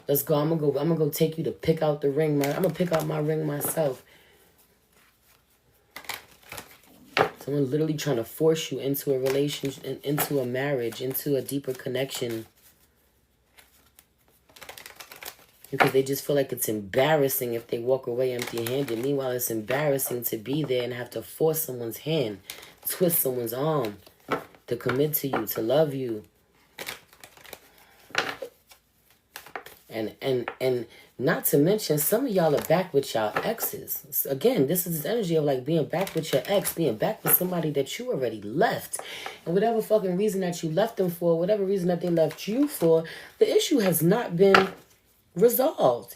Let's go. I'm gonna go take you to pick out the ring. I'm gonna pick out my ring myself. Someone literally trying to force you into a relationship, into a marriage, into a deeper connection. Because they just feel like it's embarrassing if they walk away empty-handed. Meanwhile, it's embarrassing to be there and have to force someone's hand, twist someone's arm, to commit to you, to love you. And not to mention, some of y'all are back with y'all exes. Again, this is this energy of like being back with your ex, being back with somebody that you already left. And whatever fucking reason that you left them for, whatever reason that they left you for, the issue has not been resolved.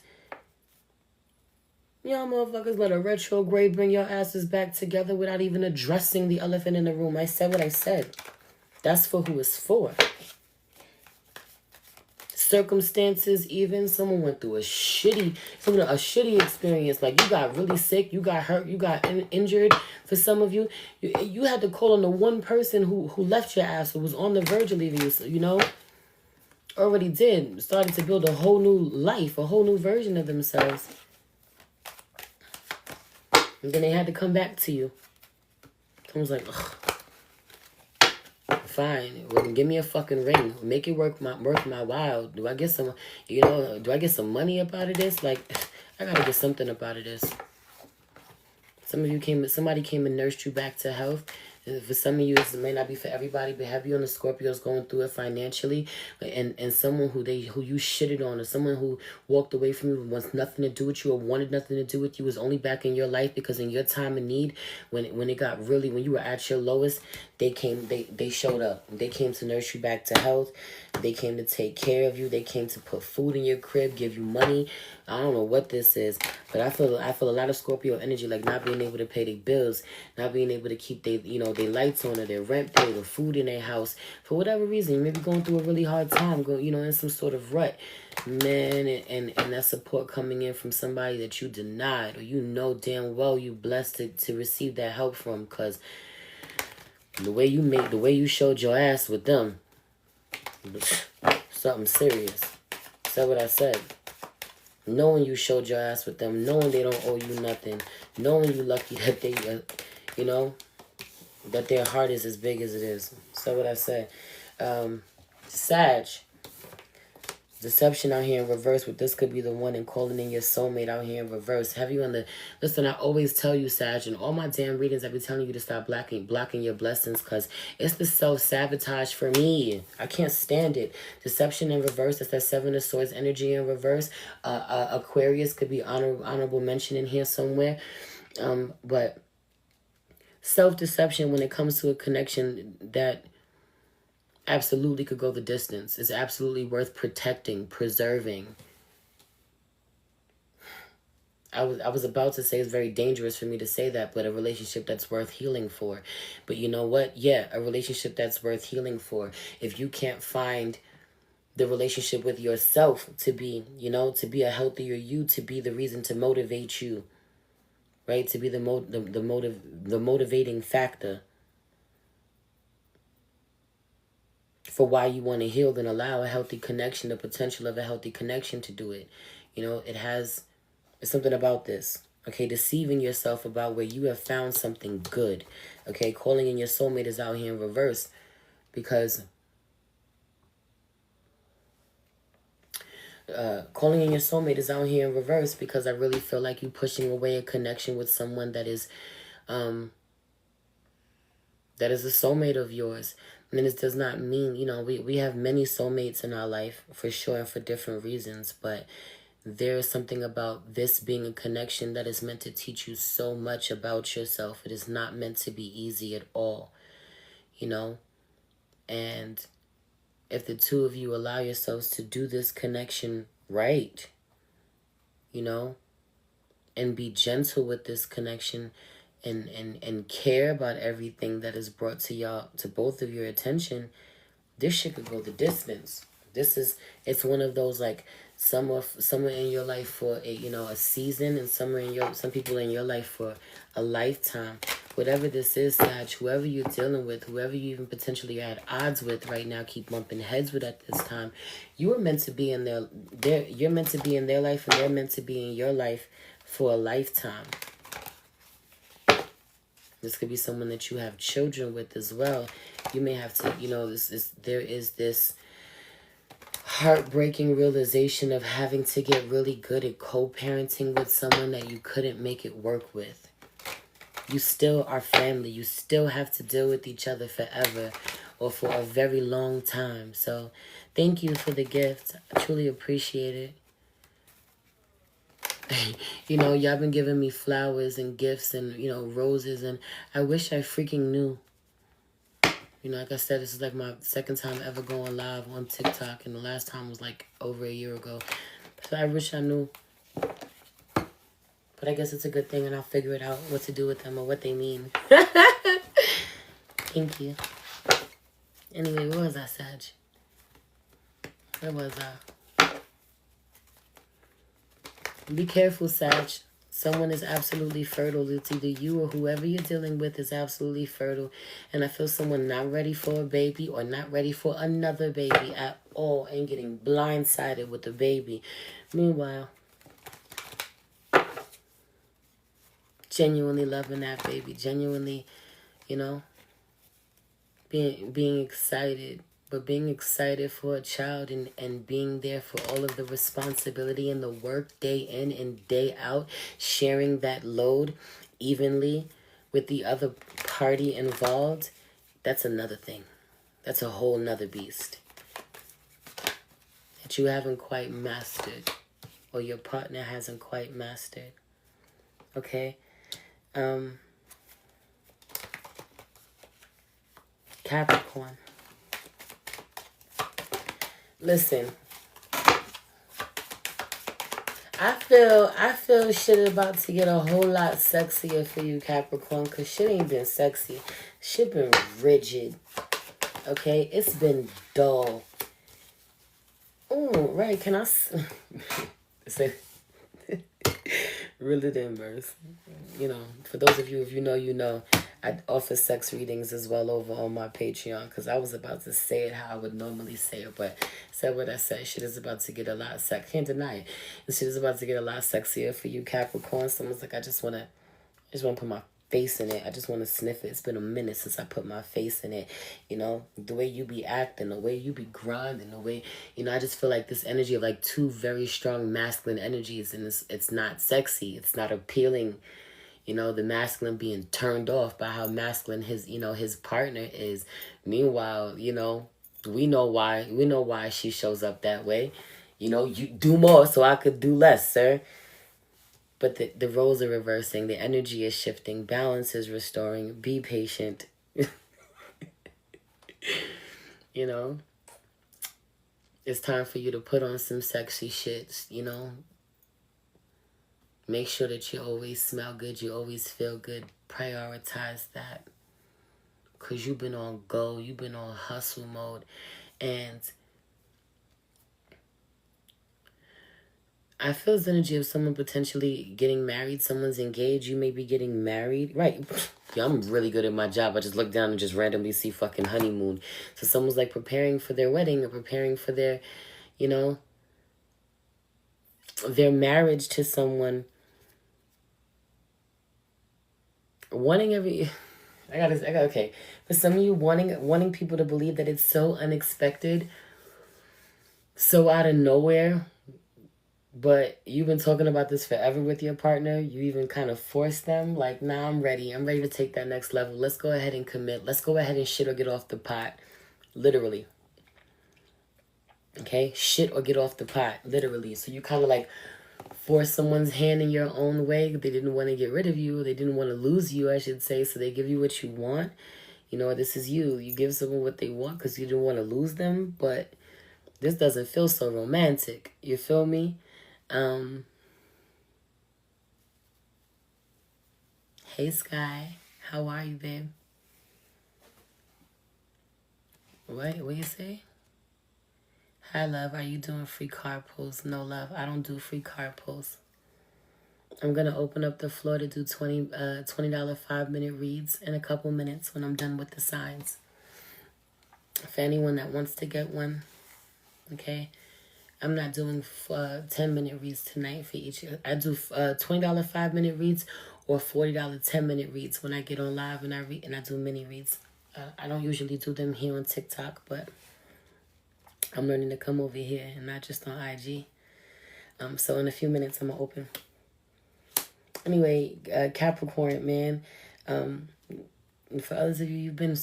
Y'all motherfuckers let a retrograde bring your asses back together without even addressing the elephant in the room. I said what I said. That's for who it's for. Circumstances, even someone went through a shitty experience. Like you got really sick, you got hurt, you got injured. For some of you, you had to call on the one person who left your ass, who was on the verge of leaving you. So, you know, already started to build a whole new life, a whole new version of themselves. And then they had to come back to you. Someone's like, ugh. Fine, well, give me a fucking ring. Make it worth my while. Do I get some, do I get some money up out of this? Like, I gotta get something up out of this. Somebody came and nursed you back to health. For some of you, it may not be for everybody, but have you on the Scorpios going through it financially, and someone who you shitted on, or someone who walked away from you, wants nothing to do with you or wanted nothing to do with you, was only back in your life because in your time of need, when you were at your lowest, they showed up. They came to nurse you back to health. They came to take care of you. They came to put food in your crib, give you money. I don't know what this is, but I feel a lot of Scorpio energy, like not being able to pay their bills, not being able to keep their lights on or their rent paid or food in their house. For whatever reason, you may be going through a really hard time, in some sort of rut. Man, and that support coming in from somebody that you denied, or you know damn well you blessed to receive that help from, because the way you showed your ass with them, something serious. Said what I said. Knowing you showed your ass with them, knowing they don't owe you nothing, knowing you lucky that they, that their heart is as big as it is. Said what I said. Sag. Deception out here in reverse, but this could be the one, and calling in your soulmate out here in reverse. Have you on the... Listen, I always tell you, Sag, in all my damn readings, I be telling you to stop blocking your blessings, because it's the self-sabotage for me. I can't stand it. Deception in reverse, that's that Seven of Swords energy in reverse. Aquarius could be honorable mention in here somewhere. But self-deception when it comes to a connection that absolutely could go the distance. It's absolutely worth protecting, preserving. I was about to say it's very dangerous for me to say that, but a relationship that's worth healing for. But you know what? Yeah, a relationship that's worth healing for. If you can't find the relationship with yourself to be, to be a healthier you, to be the reason to motivate you, right? To be the motivating factor for why you want to heal, then allow a healthy connection, the potential of a healthy connection to do it. It's something about this. Okay, deceiving yourself about where you have found something good. Okay, calling in your soulmate is out here in reverse, because calling in your soulmate is out here in reverse because I really feel like you pushing away a connection with someone that is a soulmate of yours. And this does not mean, we have many soulmates in our life, for sure, and for different reasons. But there is something about this being a connection that is meant to teach you so much about yourself. It is not meant to be easy at all, And if the two of you allow yourselves to do this connection right, and be gentle with this connection, and care about everything that is brought to both of your attention, this shit could go the distance. It's one of those, like, some in your life for a season, and some people in your life for a lifetime. Whatever this is, Sag, whoever you're dealing with, whoever you even potentially are at odds with right now, keep bumping heads with at this time, you are meant to be in you're meant to be in their life, and they're meant to be in your life for a lifetime. This could be someone that you have children with as well. You may have to, there is this heartbreaking realization of having to get really good at co-parenting with someone that you couldn't make it work with. You still are family. You still have to deal with each other forever or for a very long time. So thank you for the gift. I truly appreciate it. Y'all been giving me flowers and gifts and, roses, and I wish I freaking knew. Like I said, this is like my second time ever going live on TikTok, and the last time was like over a year ago. So I wish I knew. But I guess it's a good thing, and I'll figure it out what to do with them or what they mean. Thank you. Anyway, where was I, Sag? Where was I? Be careful, Sag. Someone is absolutely fertile. It's either you or whoever you're dealing with is absolutely fertile. And I feel someone not ready for a baby or not ready for another baby at all and getting blindsided with the baby. Meanwhile, genuinely loving that baby. Genuinely, being excited. But being excited for a child and being there for all of the responsibility and the work day in and day out, sharing that load evenly with the other party involved, that's another thing. That's a whole nother beast that you haven't quite mastered or your partner hasn't quite mastered. Okay? Capricorn. Listen, I feel shit is about to get a whole lot sexier for you, Capricorn, because shit ain't been sexy. Shit been rigid. Okay? It's been dull. Oh, right. Can I say really the inverse? For those of you, if you know, I offer sex readings as well over on my Patreon, because I was about to say it how I would normally say it, but said what I said. Shit is about to get a lot sex. Can't deny it. This shit is about to get a lot sexier for you, Capricorn. Someone's like, I just want to put my face in it. I just want to sniff it. It's been a minute since I put my face in it. The way you be acting, the way you be grinding, the way, I just feel like this energy of like two very strong masculine energies, and it's not sexy. It's not appealing. The masculine being turned off by how masculine his partner is. Meanwhile, we know why. We know why she shows up that way. You do more so I could do less, sir. But the roles are reversing. The energy is shifting. Balance is restoring. Be patient. It's time for you to put on some sexy shit, Make sure that you always smell good. You always feel good. Prioritize that. Because you've been on go. You've been on hustle mode. And I feel this energy of someone potentially getting married. Someone's engaged. You may be getting married. Right. Yeah, I'm really good at my job. I just look down and just randomly see fucking honeymoon. So someone's like preparing for their wedding or preparing for their, their marriage to someone. Okay. For some of you, wanting people to believe that it's so unexpected, so out of nowhere, but you've been talking about this forever with your partner. You even kind of force them, like, nah, I'm ready. I'm ready to take that next level. Let's go ahead and commit. Let's go ahead and shit or get off the pot. Literally. Okay? Shit or get off the pot. Literally. So you kind of like force someone's hand in your own way. They didn't want to get rid of you. They didn't want to lose you, I should say. So they give you what you want. This is you. You give someone what they want because you didn't want to lose them. But this doesn't feel so romantic. You feel me? Hey, Sky. How are you, babe? What you say? Hi, love. Are you doing free card pulls? No, love. I don't do free card pulls. I'm going to open up the floor to do $20 5-minute reads in a couple minutes when I'm done with the signs. For anyone that wants to get one, okay? I'm not doing 10-minute reads tonight for each. I do $20 5-minute reads or $40 10-minute reads when I get on live and I read and I do mini reads. I don't usually do them here on TikTok, but I'm learning to come over here and not just on IG. So in a few minutes, I'm going to open. Anyway, Capricorn, man. For others of you, you've been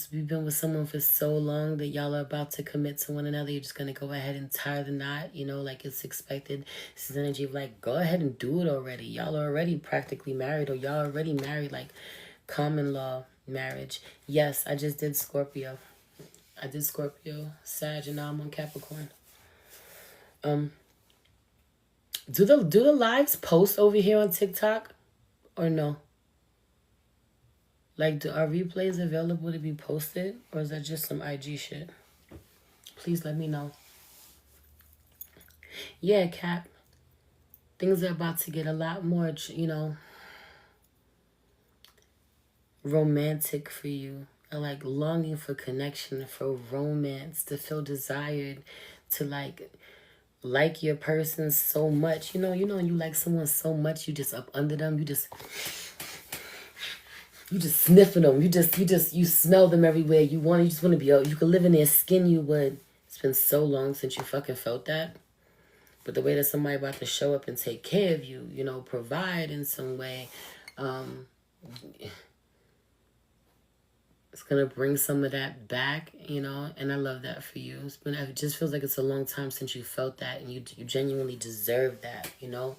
with someone for so long that y'all are about to commit to one another. You're just going to go ahead and tie the knot, you know, like it's expected. This is energy of like, go ahead and do it already. Y'all are already practically married, or y'all already married, like common law marriage. Yes, I just did Scorpio. I did Scorpio, Sag, and now I'm on Capricorn. Do the lives post over here on TikTok or no? Like, are replays available to be posted, or is that just some IG shit? Please let me know. Yeah, Cap. Things are about to get a lot more, you know, romantic for you. Like longing for connection, for romance, to feel desired, to like your person so much. You know, you like someone so much, you just up under them, you just sniffing them. You smell them everywhere. You just want to be, you could live in their skin, you would. It's been so long since you fucking felt that. But the way that somebody about to show up and take care of you, you know, provide in some way, it's going to bring some of that back, you know, and I love that for you. It just feels like it's a long time since you felt that, and you genuinely deserve that, you know.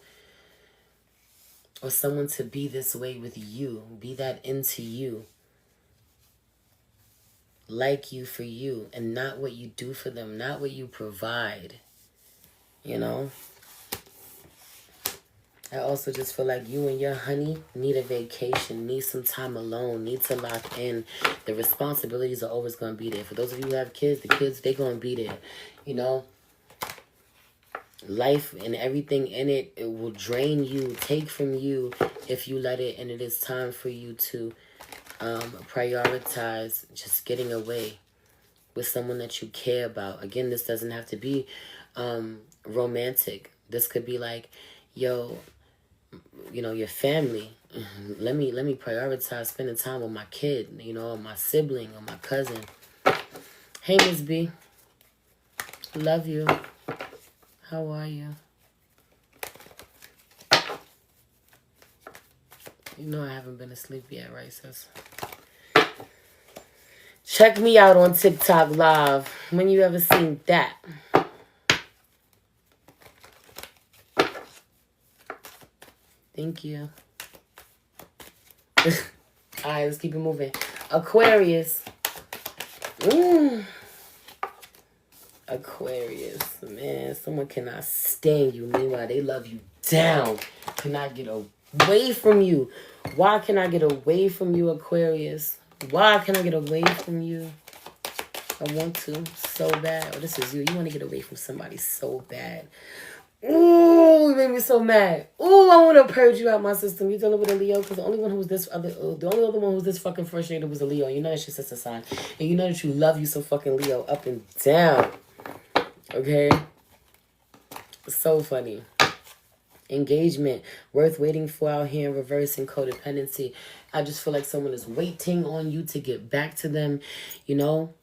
Or someone to be this way with you, be that into you, like you for you, and not what you do for them, not what you provide, you know. I also just feel like you and your honey need a vacation, need some time alone, need to lock in. The responsibilities are always going to be there. For those of you who have kids, the kids, they're going to be there, you know. Life and everything in it will drain you, take from you if you let it, and it is time for you to prioritize just getting away with someone that you care about. Again, this doesn't have to be romantic. This could be like, yo, you know, your family. Let me prioritize spending time with my kid, you know, or my sibling or my cousin. Hey, Miss B. Love you. How are you? You know I haven't been asleep yet, right, sis? Check me out on TikTok Live. When you ever seen that? Thank you. All right, let's keep it moving. Aquarius. Aquarius, man, someone cannot stand you. Meanwhile, they love you down. Cannot get away from you. Why can I get away from you, Aquarius? Why can I get away from you? I want to so bad. Oh, this is you. You want to get away from somebody so bad. Ooh, you made me so mad. Ooh, I want to purge you out my system. You dealing with a Leo? Because the only one who was this fucking frustrated was a Leo. You know that's your sister sign. And you know that you love you so fucking Leo up and down. Okay? So funny. Engagement. Worth waiting for out here in reverse and codependency. I just feel like someone is waiting on you to get back to them. You know?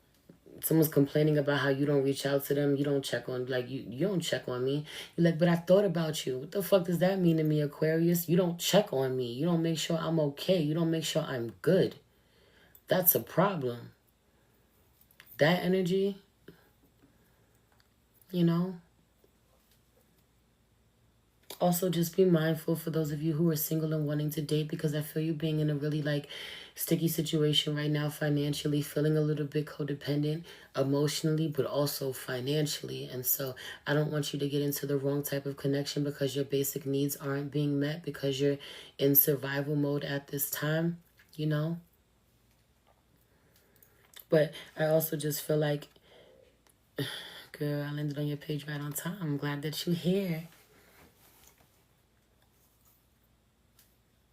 Someone's complaining about how you don't reach out to them. You don't check on, like, you don't check on me. You're like, but I thought about you. What the fuck does that mean to me, Aquarius? You don't check on me. You don't make sure I'm okay. You don't make sure I'm good. That's a problem. That energy, you know. Also, just be mindful for those of you who are single and wanting to date, because I feel you being in a really, like, sticky situation right now financially, feeling a little bit codependent emotionally, but also financially. And so I don't want you to get into the wrong type of connection because your basic needs aren't being met, because you're in survival mode at this time, you know. But I also just feel like, girl, I landed on your page right on time. I'm glad that you're here.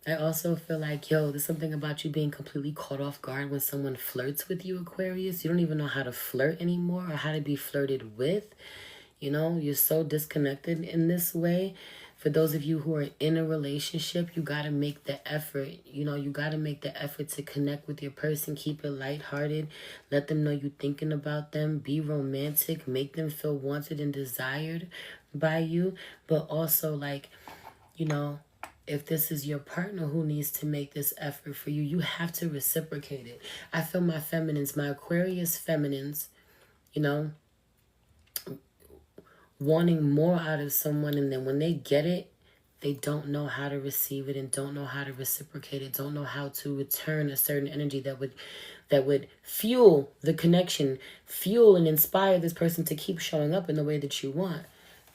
I also feel like, yo, there's something about you being completely caught off guard when someone flirts with you, Aquarius. You don't even know how to flirt anymore or how to be flirted with. You know, you're so disconnected in this way. For those of you who are in a relationship, you got to make the effort. You know, you got to make the effort to connect with your person. Keep it lighthearted. Let them know you're thinking about them. Be romantic. Make them feel wanted and desired by you. But also, like, you know, if this is your partner who needs to make this effort for you, you have to reciprocate it. I feel my feminines, my Aquarius feminines, you know, wanting more out of someone, and then when they get it, they don't know how to receive it and don't know how to reciprocate it, don't know how to return a certain energy that would fuel the connection, fuel and inspire this person to keep showing up in the way that you want.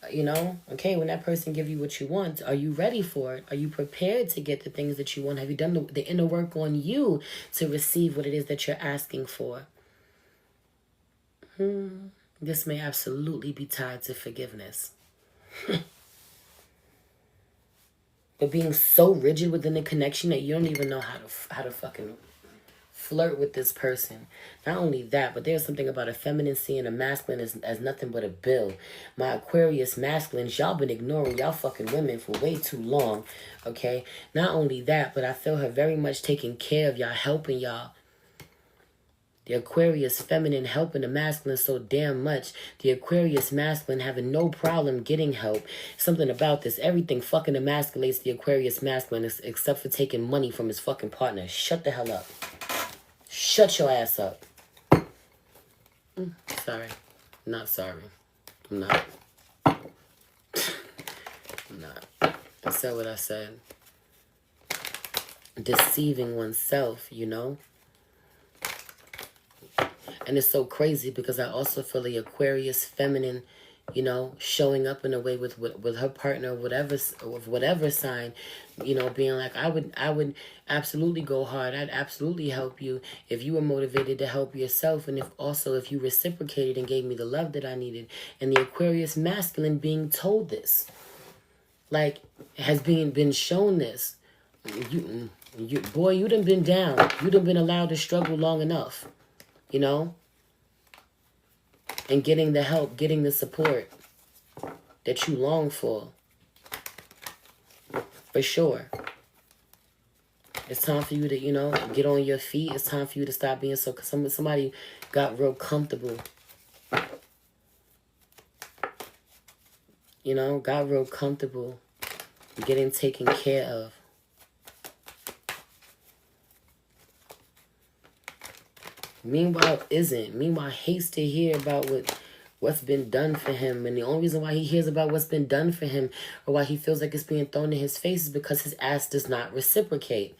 You know, okay, when that person give you what you want, are you ready for it? Are you prepared to get the things that you want? Have you done the inner work on you to receive what it is that you're asking for? This may absolutely be tied to forgiveness. But being so rigid within the connection that you don't even know how to fucking flirt with this person. Not only that, but there's something about a feminine seeing a masculine as nothing but a bill. My Aquarius masculines, y'all been ignoring y'all fucking women for way too long, okay? Not only that, but I feel her very much taking care of y'all, helping y'all. The Aquarius feminine helping the masculine so damn much. The Aquarius masculine having no problem getting help. Something about this. Everything fucking emasculates the Aquarius masculine except for taking money from his fucking partner. Shut the hell up. Shut your ass up. Sorry. Not sorry. I'm not. I'm not. I said what I said. Deceiving oneself, you know? And it's so crazy because I also feel the Aquarius feminine, you know, showing up in a way with her partner, whatever sign, you know, being like, I would absolutely go hard. I'd absolutely help you if you were motivated to help yourself, and if you reciprocated and gave me the love that I needed. And the Aquarius masculine being told this, like, has been shown this. You boy, you done been down. You done been allowed to struggle long enough, you know. And getting the help, getting the support that you long for sure. It's time for you to, you know, get on your feet. It's time for you to stop being so, because somebody got real comfortable. You know, got real comfortable getting taken care of. Meanwhile, hates to hear about what's been done for him. And the only reason why he hears about what's been done for him, or why he feels like it's being thrown in his face, is because his ass does not reciprocate.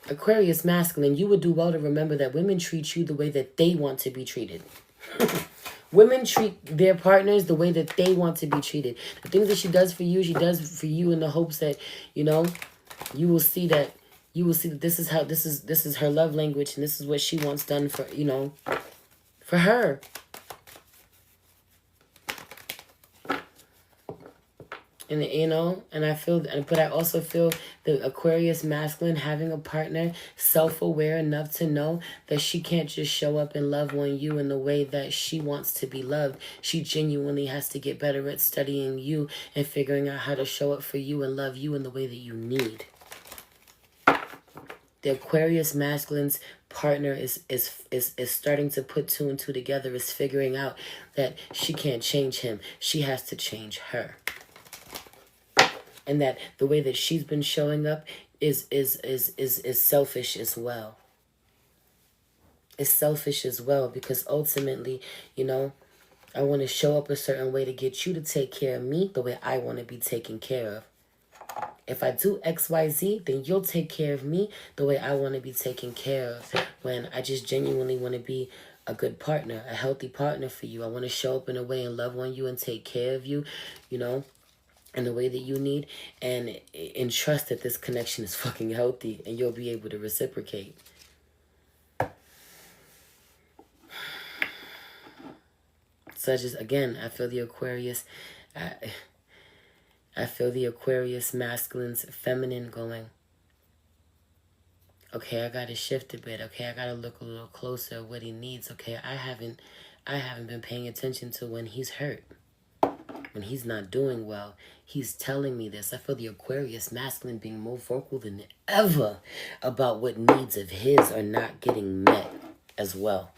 Aquarius masculine, you would do well to remember that women treat you the way that they want to be treated. Women treat their partners the way that they want to be treated. The things that she does for you in the hopes that, you know, you will see that this is her love language, and this is what she wants done for, you know, for her. And, you know, but I also feel the Aquarius masculine having a partner self-aware enough to know that she can't just show up and love on you in the way that she wants to be loved. She genuinely has to get better at studying you and figuring out how to show up for you and love you in the way that you need. The Aquarius masculine's partner is starting to put two and two together, is figuring out that she can't change him. She has to change her. And that the way that she's been showing up is selfish as well. It's selfish as well, because ultimately, you know, I want to show up a certain way to get you to take care of me the way I want to be taken care of. If I do XYZ, then you'll take care of me the way I want to be taken care of. When I just genuinely want to be a good partner, a healthy partner for you. I want to show up in a way and love on you and take care of you, you know, in the way that you need, and trust that this connection is fucking healthy and you'll be able to reciprocate. So I feel the Aquarius, I feel the Aquarius masculine's feminine going, okay, I gotta shift a bit. Okay, I gotta look a little closer at what he needs. Okay, I haven't been paying attention to when he's hurt. when he's not doing well, he's telling me this. I feel the Aquarius masculine being more vocal than ever about what needs of his are not getting met as well.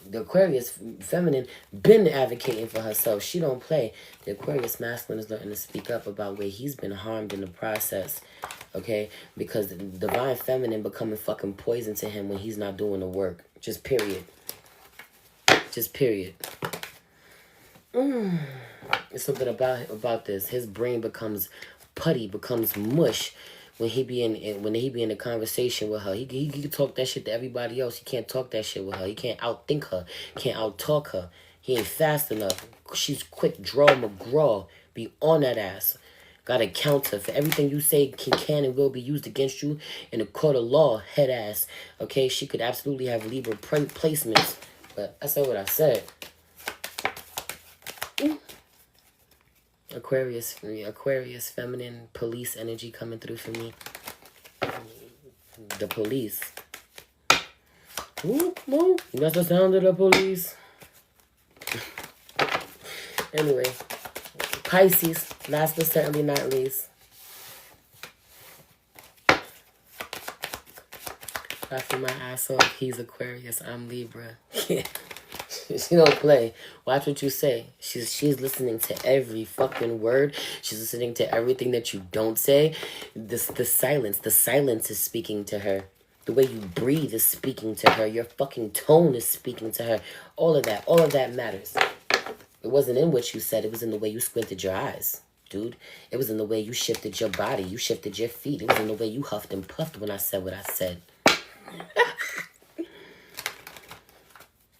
The Aquarius feminine been advocating for herself. She don't play. The Aquarius masculine is learning to speak up about where he's been harmed in the process. Okay? Because the divine feminine becoming fucking poison to him when he's not doing the work. Just period. Just period. It's something about this. His brain becomes putty, becomes mush when he be in a conversation with her. He can talk that shit to everybody else. He can't talk that shit with her. He can't outthink her. Can't outtalk her. He ain't fast enough. She's quick draw McGraw. Be on that ass. Got a counter for everything you say can and will be used against you in a court of law, head ass. Okay, she could absolutely have Libra placements, but I said what I said. Aquarius feminine police energy coming through for me. The police. Whoop, whoop. That's the sound of the police. Anyway, Pisces, last but certainly not least. Laughing my ass off. He's Aquarius. I'm Libra. She don't play. Watch what you say. She's listening to every fucking word. She's listening to everything that you don't say. The silence is speaking to her. The way you breathe is speaking to her. Your fucking tone is speaking to her. All of that matters. It wasn't in what you said. It was in the way you squinted your eyes, dude. It was in the way you shifted your body. You shifted your feet. It was in the way you huffed and puffed when I said what I said.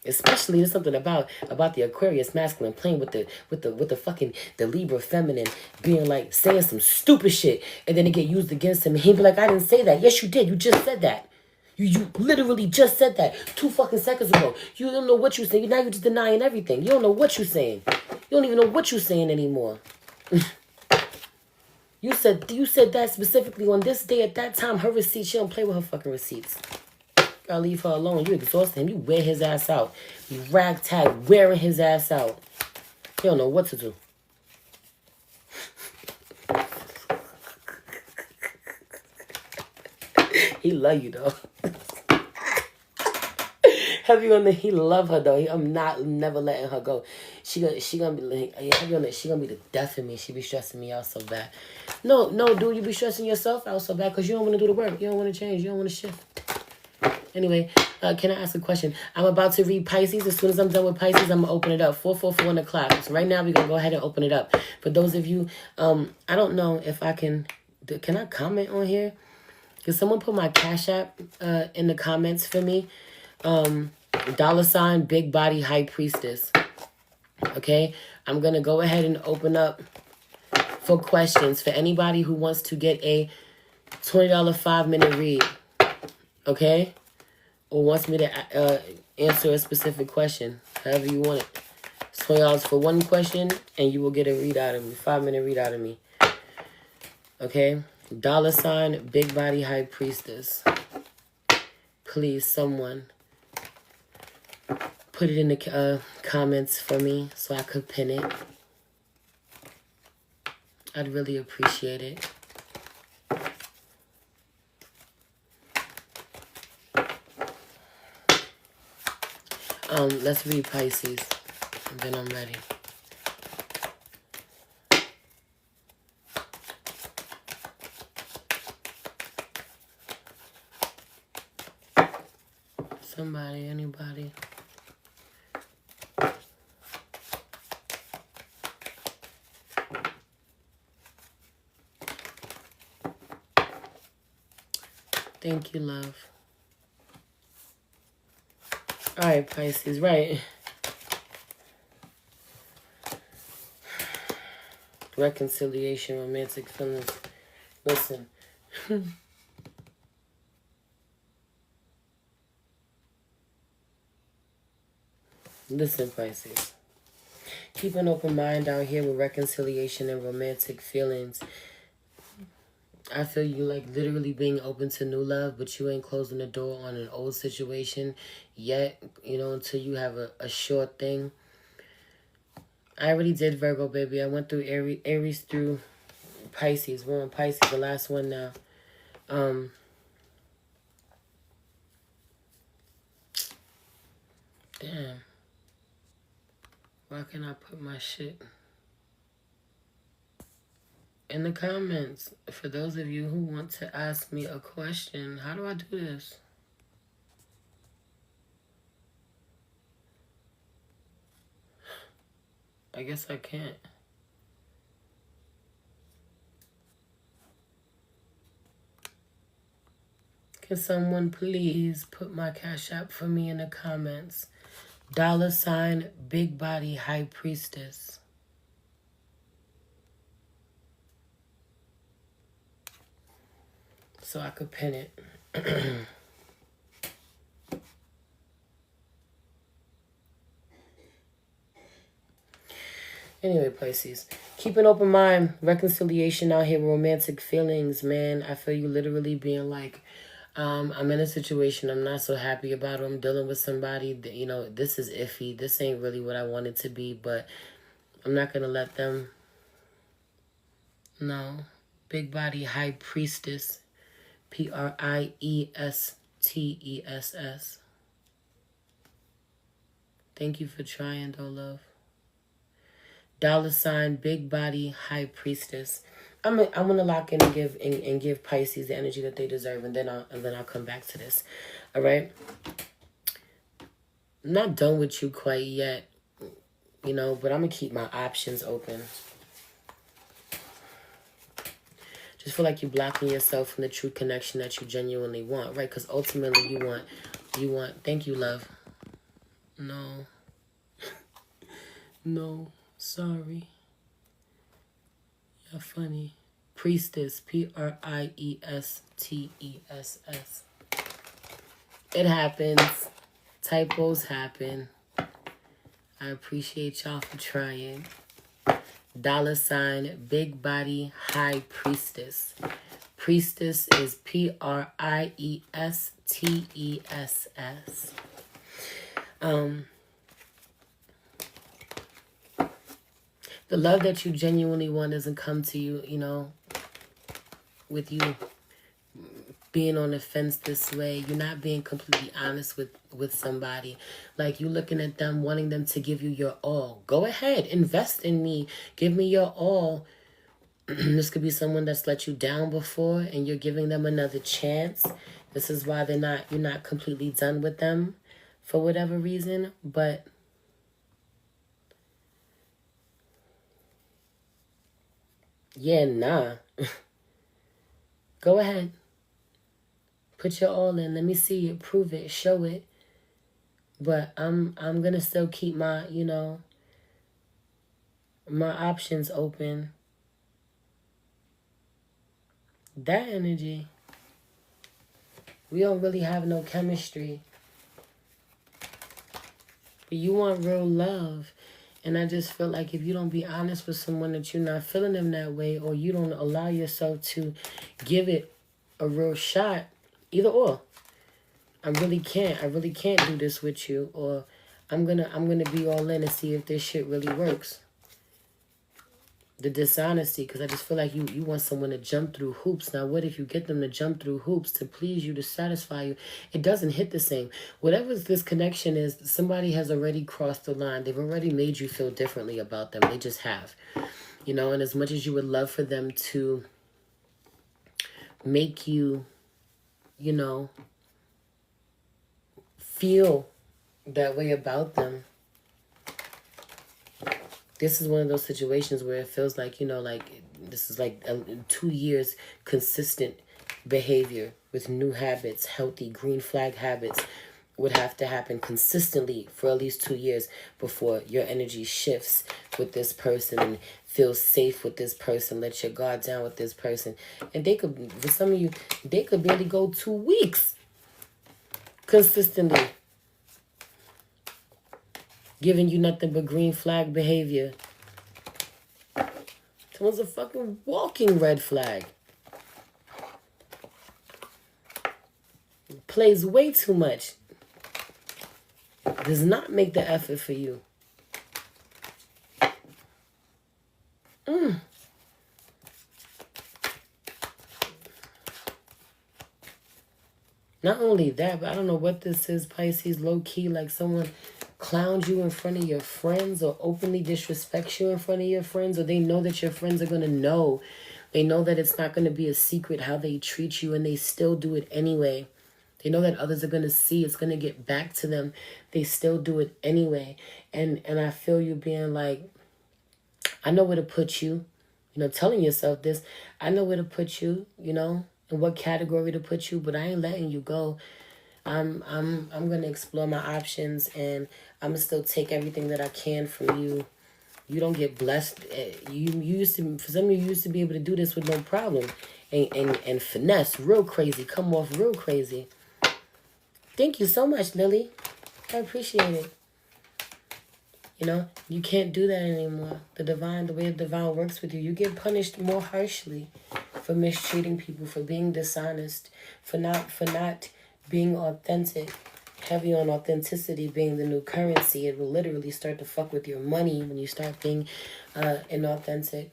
Especially there's something about the Aquarius masculine playing with the fucking the Libra feminine being like saying some stupid shit and then it get used against him and he'd be like, I didn't say that. Yes, you did. You just said that. You literally just said that 2 fucking seconds ago. You don't know what you're saying. Now you're just denying everything. You don't know what you're saying. You don't even know what you're saying anymore. You said that specifically on this day at that time. Her receipts. She don't play with her fucking receipts. Gotta leave her alone. You exhausted him. You wear his ass out. You ragtag wearing his ass out. You don't know what to do. He love you though. Heavy on the he love her though. I'm never letting her go. She gonna be like heavy on it. She gonna be the death of me. She be stressing me out so bad. No, dude, you be stressing yourself out so bad because you don't want to do the work. You don't want to change. You don't want to shift. Anyway, can I ask a question? I'm about to read Pisces. As soon as I'm done with Pisces, I'm going to open it up. 444 on the clock. So right now, we're going to go ahead and open it up. For those of you, I don't know if I can... Can I comment on here? Can someone put my Cash App in the comments for me? $ Big Body High Priestess. Okay? I'm going to go ahead and open up for questions for anybody who wants to get a $20 5-minute read. Okay? Or wants me to answer a specific question, however you want it. It's $20 for one question, and you will get a read out of me, 5-minute read out of me. Okay? $ Big Body High Priestess. Please, someone, put it in the comments for me so I could pin it. I'd really appreciate it. Let's read Pisces, and then I'm ready. Somebody, anybody. Thank you, love. All right, Pisces, right. Reconciliation, romantic feelings. Listen. Listen, Pisces. Keep an open mind out here with reconciliation and romantic feelings. I feel you like literally being open to new love, but you ain't closing the door on an old situation yet, you know, until you have a sure thing. I already did Virgo, baby. I went through Aries through Pisces. We're on Pisces, the last one now. Damn. Why can't I put my shit in the comments? For those of you who want to ask me a question, how do I do this? I guess I can't. Can someone please put my Cash App for me in the comments? $ Big Body High Priestess. So I could pin it. Anyway, Pisces, keep an open mind. Reconciliation out here, romantic feelings, man. I feel you literally being like, I'm in a situation I'm not so happy about. I'm dealing with somebody that, you know, this is iffy. This ain't really what I want it to be, but I'm not going to let them. No. Big Body High Priestess. Priestess. Thank you for trying, though, love. $ Big Body High Priestess. I'm gonna lock in and give Pisces the energy that they deserve, and then I'll come back to this. All right. I'm not done with you quite yet, you know, but I'm gonna keep my options open. Just feel like you're blocking yourself from the true connection that you genuinely want, right? Because ultimately you want. Thank you, love. No. No. Sorry. You're funny. Priestess. Priestess. It happens. Typos happen. I appreciate y'all for trying. $ Big Body High Priestess. Priestess is Priestess. The love that you genuinely want doesn't come to you, you know, with you being on the fence this way. You're not being completely honest with somebody. Like, you looking at them, wanting them to give you your all. Go ahead, invest in me. Give me your all. This could be someone that's let you down before and you're giving them another chance. This is why you're not completely done with them for whatever reason, but yeah, nah. Go ahead. Put your all in. Let me see it. Prove it. Show it. But I'm gonna still keep my, you know, my options open. That energy. We don't really have no chemistry. But you want real love. And I just feel like if you don't be honest with someone that you're not feeling them that way, or you don't allow yourself to give it a real shot, either or. I really can't do this with you, or I'm gonna be all in and see if this shit really works. The dishonesty, because I just feel like you want someone to jump through hoops. Now, what if you get them to jump through hoops to please you, to satisfy you? It doesn't hit the same. Whatever this connection is, somebody has already crossed the line. They've already made you feel differently about them. They just have. You know, and as much as you would love for them to make you, you know, feel that way about them, this is one of those situations where it feels like, you know, like this is like 2 years consistent behavior with new habits, healthy green flag habits would have to happen consistently for at least 2 years before your energy shifts with this person and feel safe with this person, let your guard down with this person. And they could, for some of you, they could barely go 2 weeks consistently giving you nothing but green flag behavior. Someone's a fucking walking red flag. Plays way too much. Does not make the effort for you. Not only that, but I don't know what this is, Pisces, low-key, like someone clowns you in front of your friends or openly disrespects you in front of your friends, or they know that your friends are going to know. They know that it's not going to be a secret how they treat you, and they still do it anyway. They know that others are going to see. It's going to get back to them. They still do it anyway. And I feel you being like, I know where to put you. You know, telling yourself this. I know where to put you, you know, in what category to put you, but I ain't letting you go. I'm gonna explore my options, and I'm gonna still take everything that I can from you. You don't get blessed. You used to, for some of you used to be able to do this with no problem, and finesse real crazy, come off real crazy. Thank you so much, Lily. I appreciate it. You know, you can't do that anymore. The way the divine works with you, you get punished more harshly for mistreating people, for being dishonest, for not being authentic. Heavy on authenticity being the new currency. It will literally start to fuck with your money when you start being inauthentic.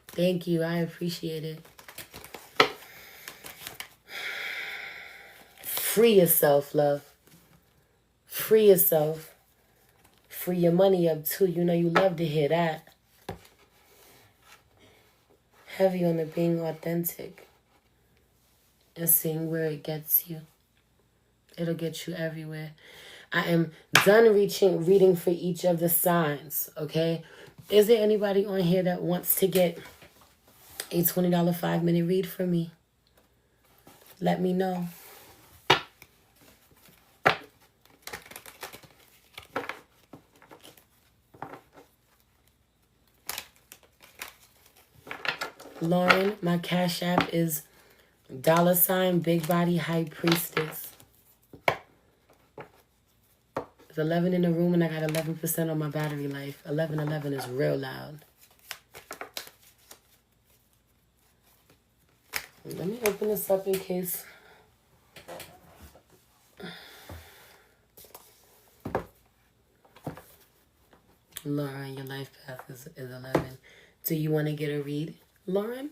Thank you. I appreciate it. Free yourself, love. Free yourself. Free your money up too. You know you love to hear that. Heavy on the being authentic. And seeing where it gets you. It'll get you everywhere. I am done reading for each of the signs, okay? Is there anybody on here that wants to get a $20 5-minute read for me? Let me know. Lauren, my Cash App is $ Big Body High Priestess. There's 11 in the room and I got 11% on my battery life. 1111 is real loud. Let me open this up in case. Lauren, your life path is 11. Do you want to get a read, Lauren?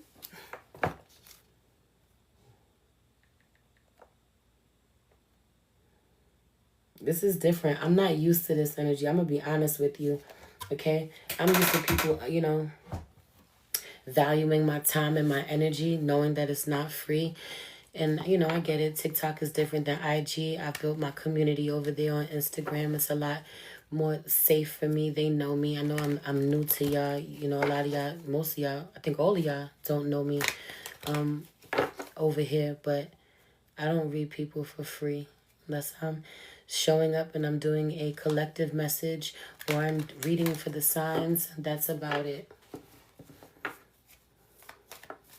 This is different. I'm not used to this energy. I'm going to be honest with you, okay? I'm used to people, you know, valuing my time and my energy, knowing that it's not free. And, you know, I get it. TikTok is different than IG. I built my community over there on Instagram. It's a lot more safe for me. They know me. I know I'm new to y'all. You know, a lot of y'all, most of y'all, I think all of y'all don't know me over here. But I don't read people for free unless I'm showing up and I'm doing a collective message or I'm reading for the signs. That's about it.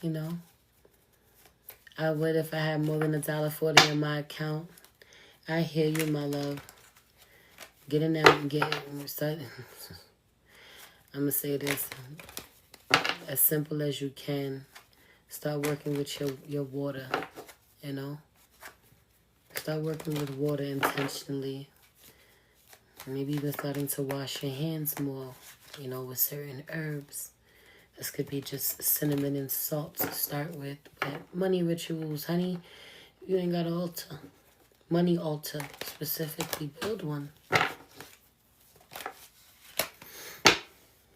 You know, I would if I had more than $1.40 in my account. I hear you, my love. Get in there and start. I'm gonna say this as simple as you can. Start working with your water. You know. Start working with water intentionally. Maybe even starting to wash your hands more, you know, with certain herbs. This could be just cinnamon and salt to start with. But money rituals, honey, you ain't got an altar. Money altar, specifically. Build one.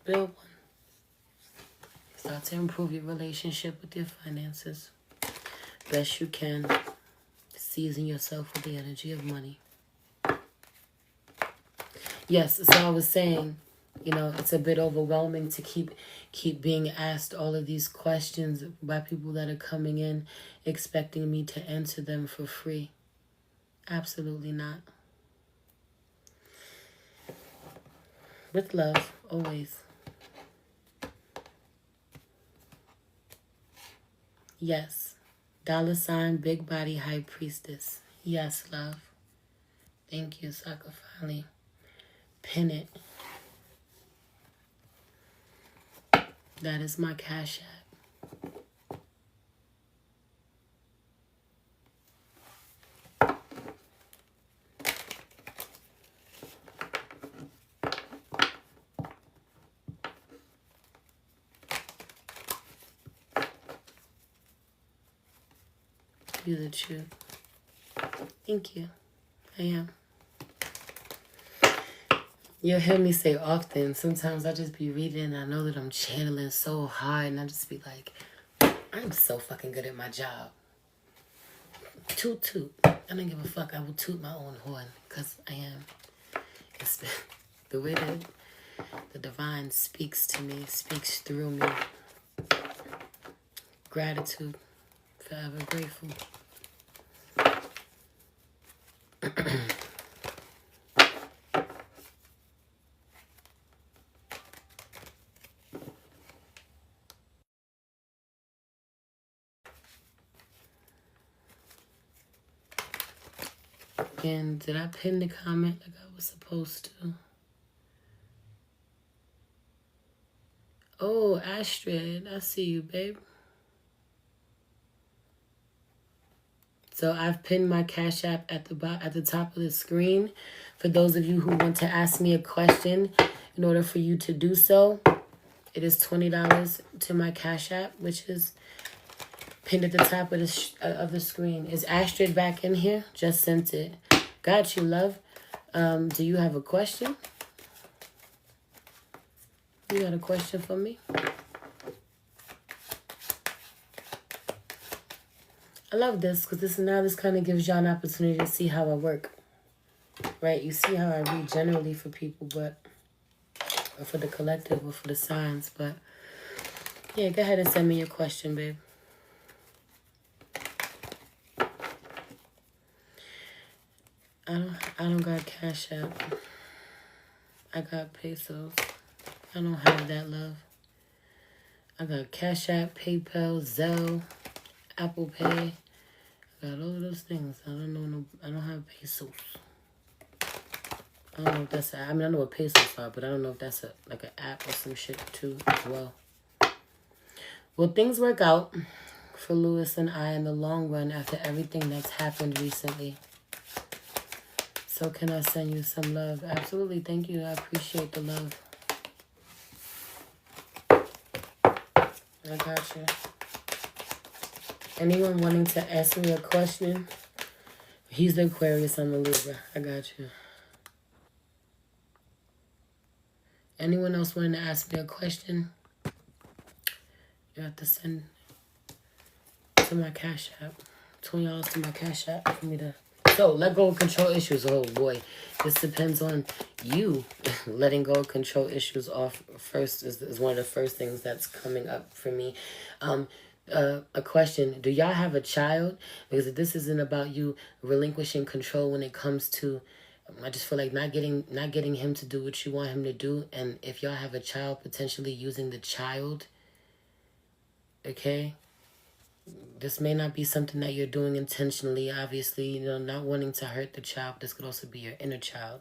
Build one. Start to improve your relationship with your finances. Best you can. Season yourself with the energy of money. Yes, so I was saying, you know, it's a bit overwhelming to keep being asked all of these questions by people that are coming in expecting me to answer them for free. Absolutely not. With love, always. Yes. $ Big Body High Priestess. Yes, love. Thank you, so I could finally pin it. That is my Cash App. you the truth. Thank you. I am. You'll hear me say often, sometimes I just be reading and I know that I'm channeling so hard and I just be like, I'm so fucking good at my job. Toot toot. I don't give a fuck. I will toot my own horn because I am. It's the way that the divine speaks to me, speaks through me. Gratitude. Forever grateful. And did I pin the comment like I was supposed to? Oh, Astrid, I see you, babe. So I've pinned my Cash App at the top of the screen. For those of you who want to ask me a question, in order for you to do so, it is $20 to my Cash App, which is pinned at the top of the screen. Is Astrid back in here? Just sent it. Got you, love. Do you have a question? You got a question for me? I love this because this kind of gives y'all an opportunity to see how I work. Right? You see how I read generally for people, or for the collective or for the signs. But yeah, go ahead and send me your question, babe. I don't got Cash App. I got pesos. I don't have that, love. I got Cash App, PayPal, Zelle, Apple Pay. I got all of those things. I don't have pesos. I don't know if that's I know what pesos are, but I don't know if that's like an app or some shit too as well. Will things work out for Lewis and I in the long run after everything that's happened recently? So can I send you some love? Absolutely. Thank you. I appreciate the love. I got you. Anyone wanting to ask me a question? He's the Aquarius, I'm the Libra. I got you. Anyone else wanting to ask me a question? You have to send to my Cash App. $20 to my Cash App for me to... So, let go of control issues. Oh, boy. This depends on you. Letting go of control issues off first is one of the first things that's coming up for me. A question. Do y'all have a child? Because if this isn't about you relinquishing control when it comes to... I just feel like not getting him to do what you want him to do. And if y'all have a child, potentially using the child... Okay? This may not be something that you're doing intentionally, obviously, not wanting to hurt the child. This could also be your inner child.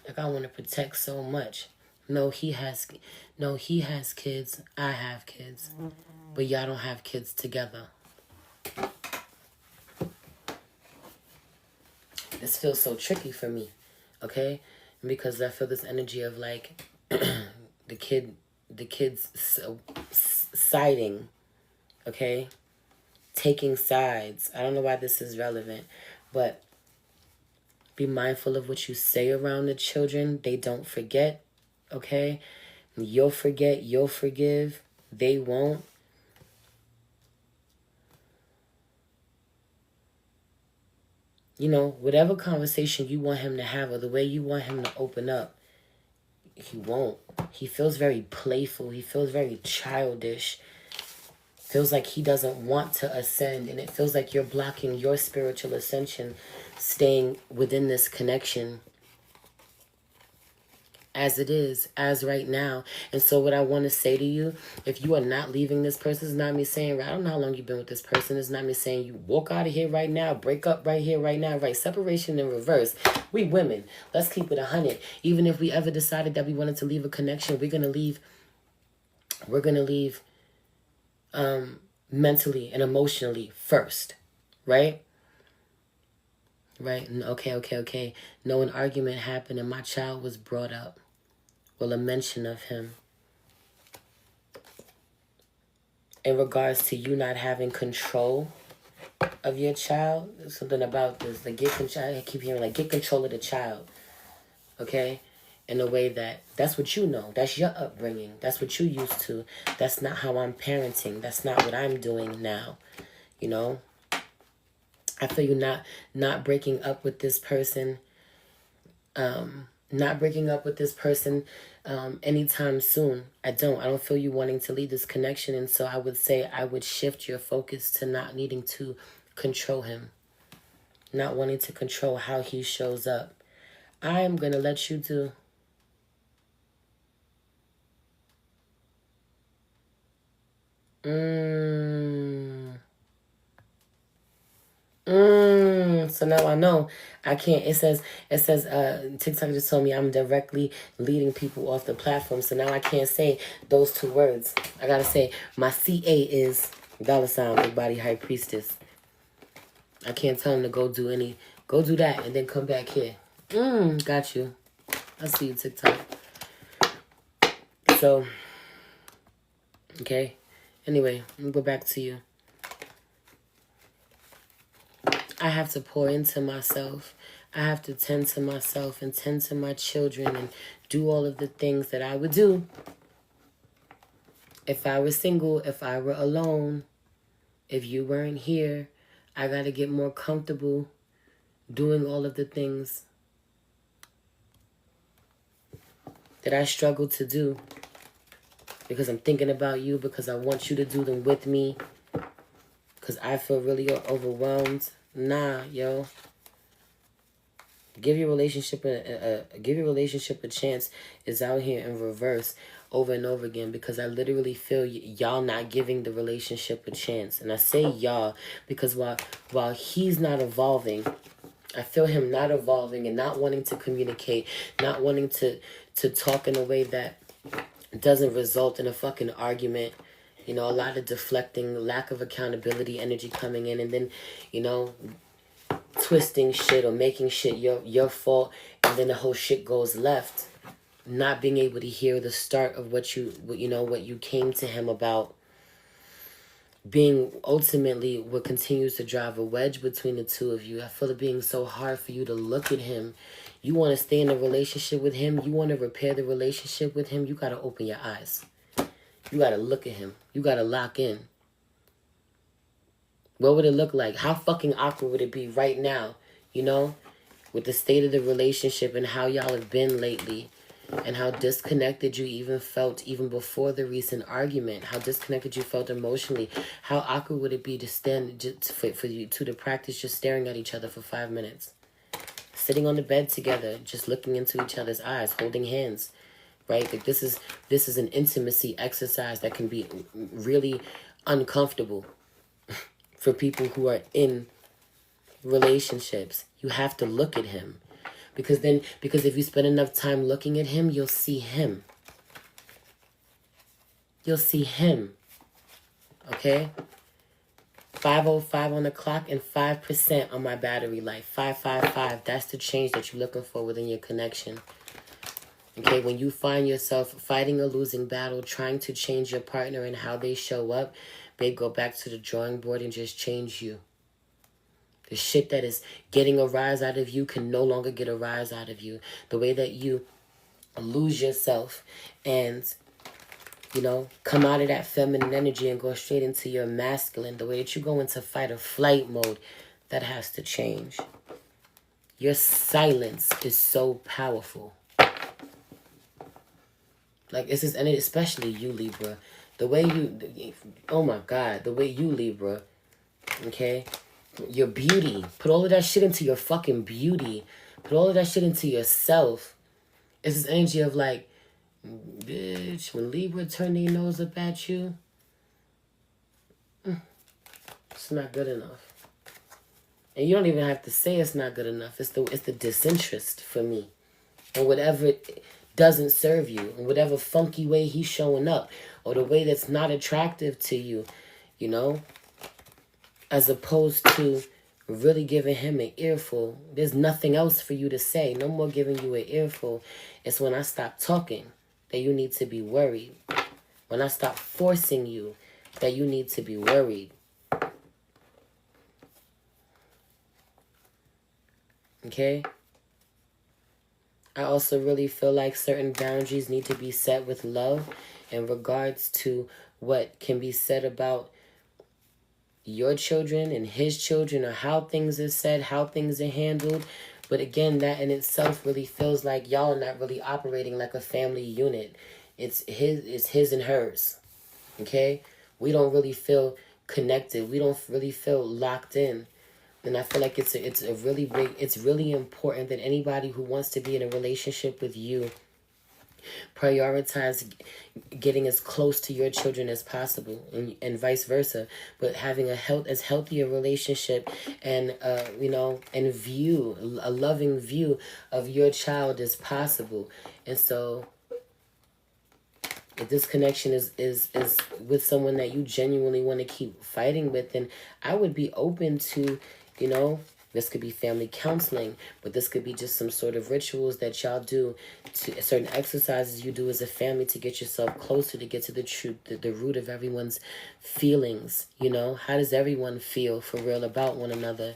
Like, I want to protect so much. No, he has kids. I have kids. But y'all don't have kids together. This feels so tricky for me, okay? Because I feel this energy of, like, the kids siding, okay? Taking sides. I don't know why this is relevant, but be mindful of what you say around the children. They don't forget, okay? You'll forget, you'll forgive. They won't. Whatever conversation you want him to have or the way you want him to open up, he won't. He feels very playful. He feels very childish. Feels like he doesn't want to ascend, and it feels like you're blocking your spiritual ascension, staying within this connection as it is, as right now. And so what I want to say to you, if you are not leaving this person, it's not me saying, I don't know how long you've been with this person. It's not me saying you walk out of here right now, break up right here, right now, right? Separation in reverse. We women, let's keep it 100. Even if we ever decided that we wanted to leave a connection, we're going to leave mentally and emotionally first, right? Right? Okay. No, an argument happened and my child was brought up. Well, a mention of him. In regards to you not having control of your child. Something about this. Like, I keep hearing, like, get control of the child. Okay? In a way that's what you know. That's your upbringing. That's what you used to. That's not how I'm parenting. That's not what I'm doing now. You know? I feel you not breaking up with this person. Not breaking up with this person anytime soon. I don't feel you wanting to leave this connection. And so I would say I would shift your focus to not needing to control him. Not wanting to control how he shows up. I am going to let you do. So now I know I can't. It says TikTok just told me I'm directly leading people off the platform. So now I can't say those two words. I gotta say my CA is $ Big Body High Priestess. I can't tell him to go do that and then come back here. Got you. I see you, TikTok. So, okay. Anyway, let me go back to you. I have to pour into myself. I have to tend to myself and tend to my children and do all of the things that I would do if I were single, if I were alone, if you weren't here. I got to get more comfortable doing all of the things that I struggle to do because I'm thinking about you, because I want you to do them with me, because I feel really overwhelmed. Nah, yo. Give your relationship a chance is out here in reverse over and over again, because I literally feel y'all not giving the relationship a chance. And I say y'all because while he's not evolving, I feel him not evolving and not wanting to communicate, not wanting to talk in a way that doesn't result in a fucking argument. You know, a lot of deflecting, lack of accountability, energy coming in, and then, you know, twisting shit or making shit your fault, and then the whole shit goes left. Not being able to hear the start of what you came to him about, being ultimately what continues to drive a wedge between the two of you. I feel it being so hard for you to look at him. You want to stay in a relationship with him. You want to repair the relationship with him. You got to open your eyes. You got to look at him. You got to lock in. What would it look like? How fucking awkward would it be right now, you know, with the state of the relationship and how y'all have been lately, and how disconnected you even felt even before the recent argument, how disconnected you felt emotionally. How awkward would it be to stand, for you two to practice just staring at each other for 5 minutes, sitting on the bed together, just looking into each other's eyes, holding hands. Right? Like this is an intimacy exercise that can be really uncomfortable for people who are in relationships. You have to look at him. Because if you spend enough time looking at him, you'll see him. You'll see him. Okay? 5:05 on the clock and 5% on my battery life. 555. That's the change that you're looking for within your connection. Okay, when you find yourself fighting a losing battle, trying to change your partner and how they show up, babe, go back to the drawing board and just change you. The shit that is getting a rise out of you can no longer get a rise out of you. The way that you lose yourself and, you know, come out of that feminine energy and go straight into your masculine, the way that you go into fight or flight mode, that has to change. Your silence is so powerful. Like, this is, and especially you, Libra. The way you, oh my God, the way you, Libra, okay? Your beauty. Put all of that shit into your fucking beauty. Put all of that shit into yourself. It's this energy of like, bitch, when Libra turn their nose up at you, it's not good enough. And you don't even have to say it's not good enough. It's the disinterest for me. And whatever doesn't serve you, in whatever funky way he's showing up, or the way that's not attractive to you, you know, as opposed to really giving him an earful. There's nothing else for you to say. No more giving you an earful. It's when I stop talking that you need to be worried. When I stop forcing you that you need to be worried. Okay? I also really feel like certain boundaries need to be set with love in regards to what can be said about your children and his children, or how things are said, how things are handled. But again, that in itself really feels like y'all are not really operating like a family unit. It's his and hers. Okay? We don't really feel connected. We don't really feel locked in. And I feel like it's a really big, it's really important that anybody who wants to be in a relationship with you prioritize getting as close to your children as possible, and vice versa, but having as healthy a relationship and and a loving view of your child as possible. And so if this connection is with someone that you genuinely want to keep fighting with, then I would be open to, this could be family counseling, but this could be just some sort of rituals that y'all do, to certain exercises you do as a family to get yourself closer, to get to the truth, the root of everyone's feelings. How does everyone feel for real about one another?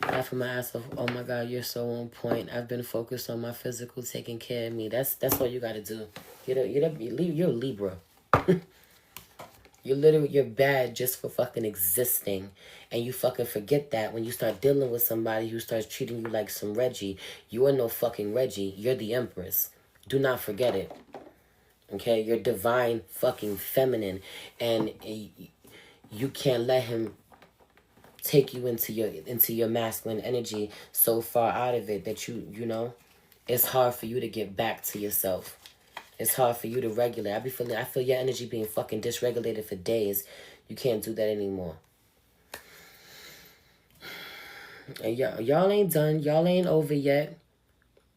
Laughing my ass off. Oh my God, you're so on point. I've been focused on my physical, taking care of me. That's all you got to do. You're a Libra. You're bad just for fucking existing. And you fucking forget that when you start dealing with somebody who starts treating you like some Reggie. You are no fucking Reggie. You're the Empress. Do not forget it. Okay? You're divine fucking feminine. And you can't let him take you into your masculine energy so far out of it that it's hard for you to get back to yourself. It's hard for you to regulate. I feel your energy being fucking dysregulated for days. You can't do that anymore. And y'all ain't done. Y'all ain't over yet.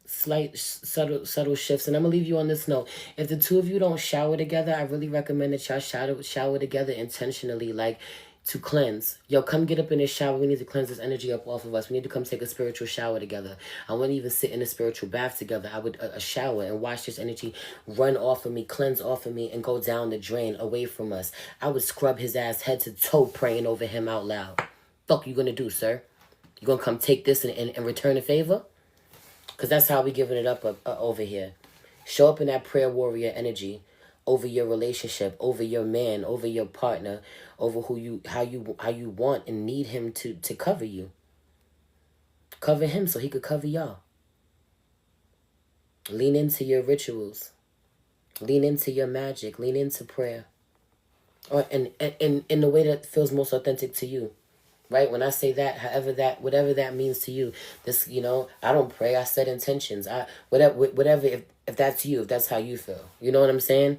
Slight subtle shifts. And I'm gonna leave you on this note. If the two of you don't shower together, I really recommend that y'all shower together intentionally, like to cleanse. Yo, come get up in this shower. We need to cleanse this energy up off of us. We need to come take a spiritual shower together. I want to even sit in a spiritual bath together. I would a shower and watch this energy run off of me, cleanse off of me, and go down the drain away from us. I would scrub his ass head to toe, praying over him out loud. Fuck you gonna do, sir? You gonna come take this and return a favor? Because that's how we giving it up over here. Show up in that prayer warrior energy over your relationship, over your man, over your partner, over how you want and need him to cover you. Cover him so he could cover y'all. Lean into your rituals. Lean into your magic. Lean into prayer. Or in the way that feels most authentic to you. Right? When I say that, whatever that means to you, this, I don't pray. I set intentions. Whatever, if that's you, if that's how you feel, you know what I'm saying?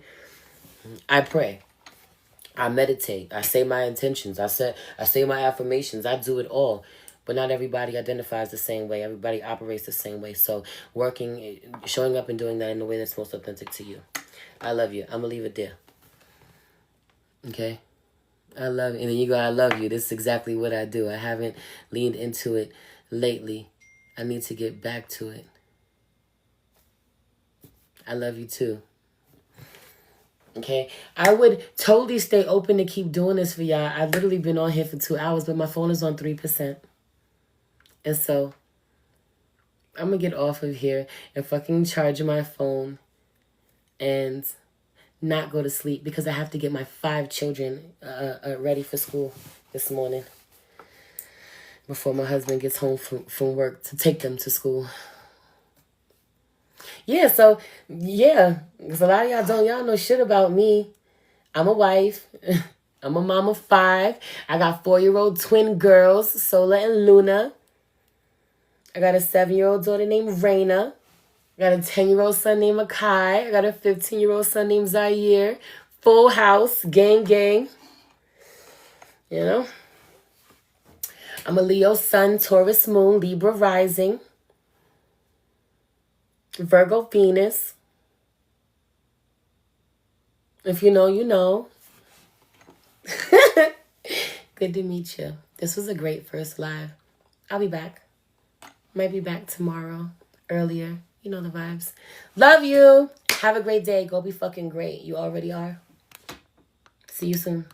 I pray. I meditate. I say my intentions. I say my affirmations. I do it all. But not everybody identifies the same way. Everybody operates the same way. So showing up and doing that in the way that's most authentic to you. I love you. I'm going to leave it there. Okay? I love you. And then you go, I love you. This is exactly what I do. I haven't leaned into it lately. I need to get back to it. I love you too. Okay? I would totally stay open to keep doing this for y'all. I've literally been on here for 2 hours, but my phone is on 3%. And so I'm going to get off of here and fucking charge my phone and not go to sleep because I have to get my 5 children ready for school this morning before my husband gets home from work to take them to school. Yeah, so, yeah, because a lot of y'all know shit about me. I'm a wife. I'm a mom of 5. I got 4-year-old twin girls, Sola and Luna. I got a 7-year-old daughter named Raina. I got a 10-year-old son named Akai. I got a 15-year-old son named Zaire. Full house. Gang, gang. I'm a Leo sun, Taurus moon, Libra rising. Virgo Venus. If you know, you know. Good to meet you. This was a great first live. I'll be back. Might be back tomorrow. Earlier. You know the vibes. Love you. Have a great day. Go be fucking great. You already are. See you soon.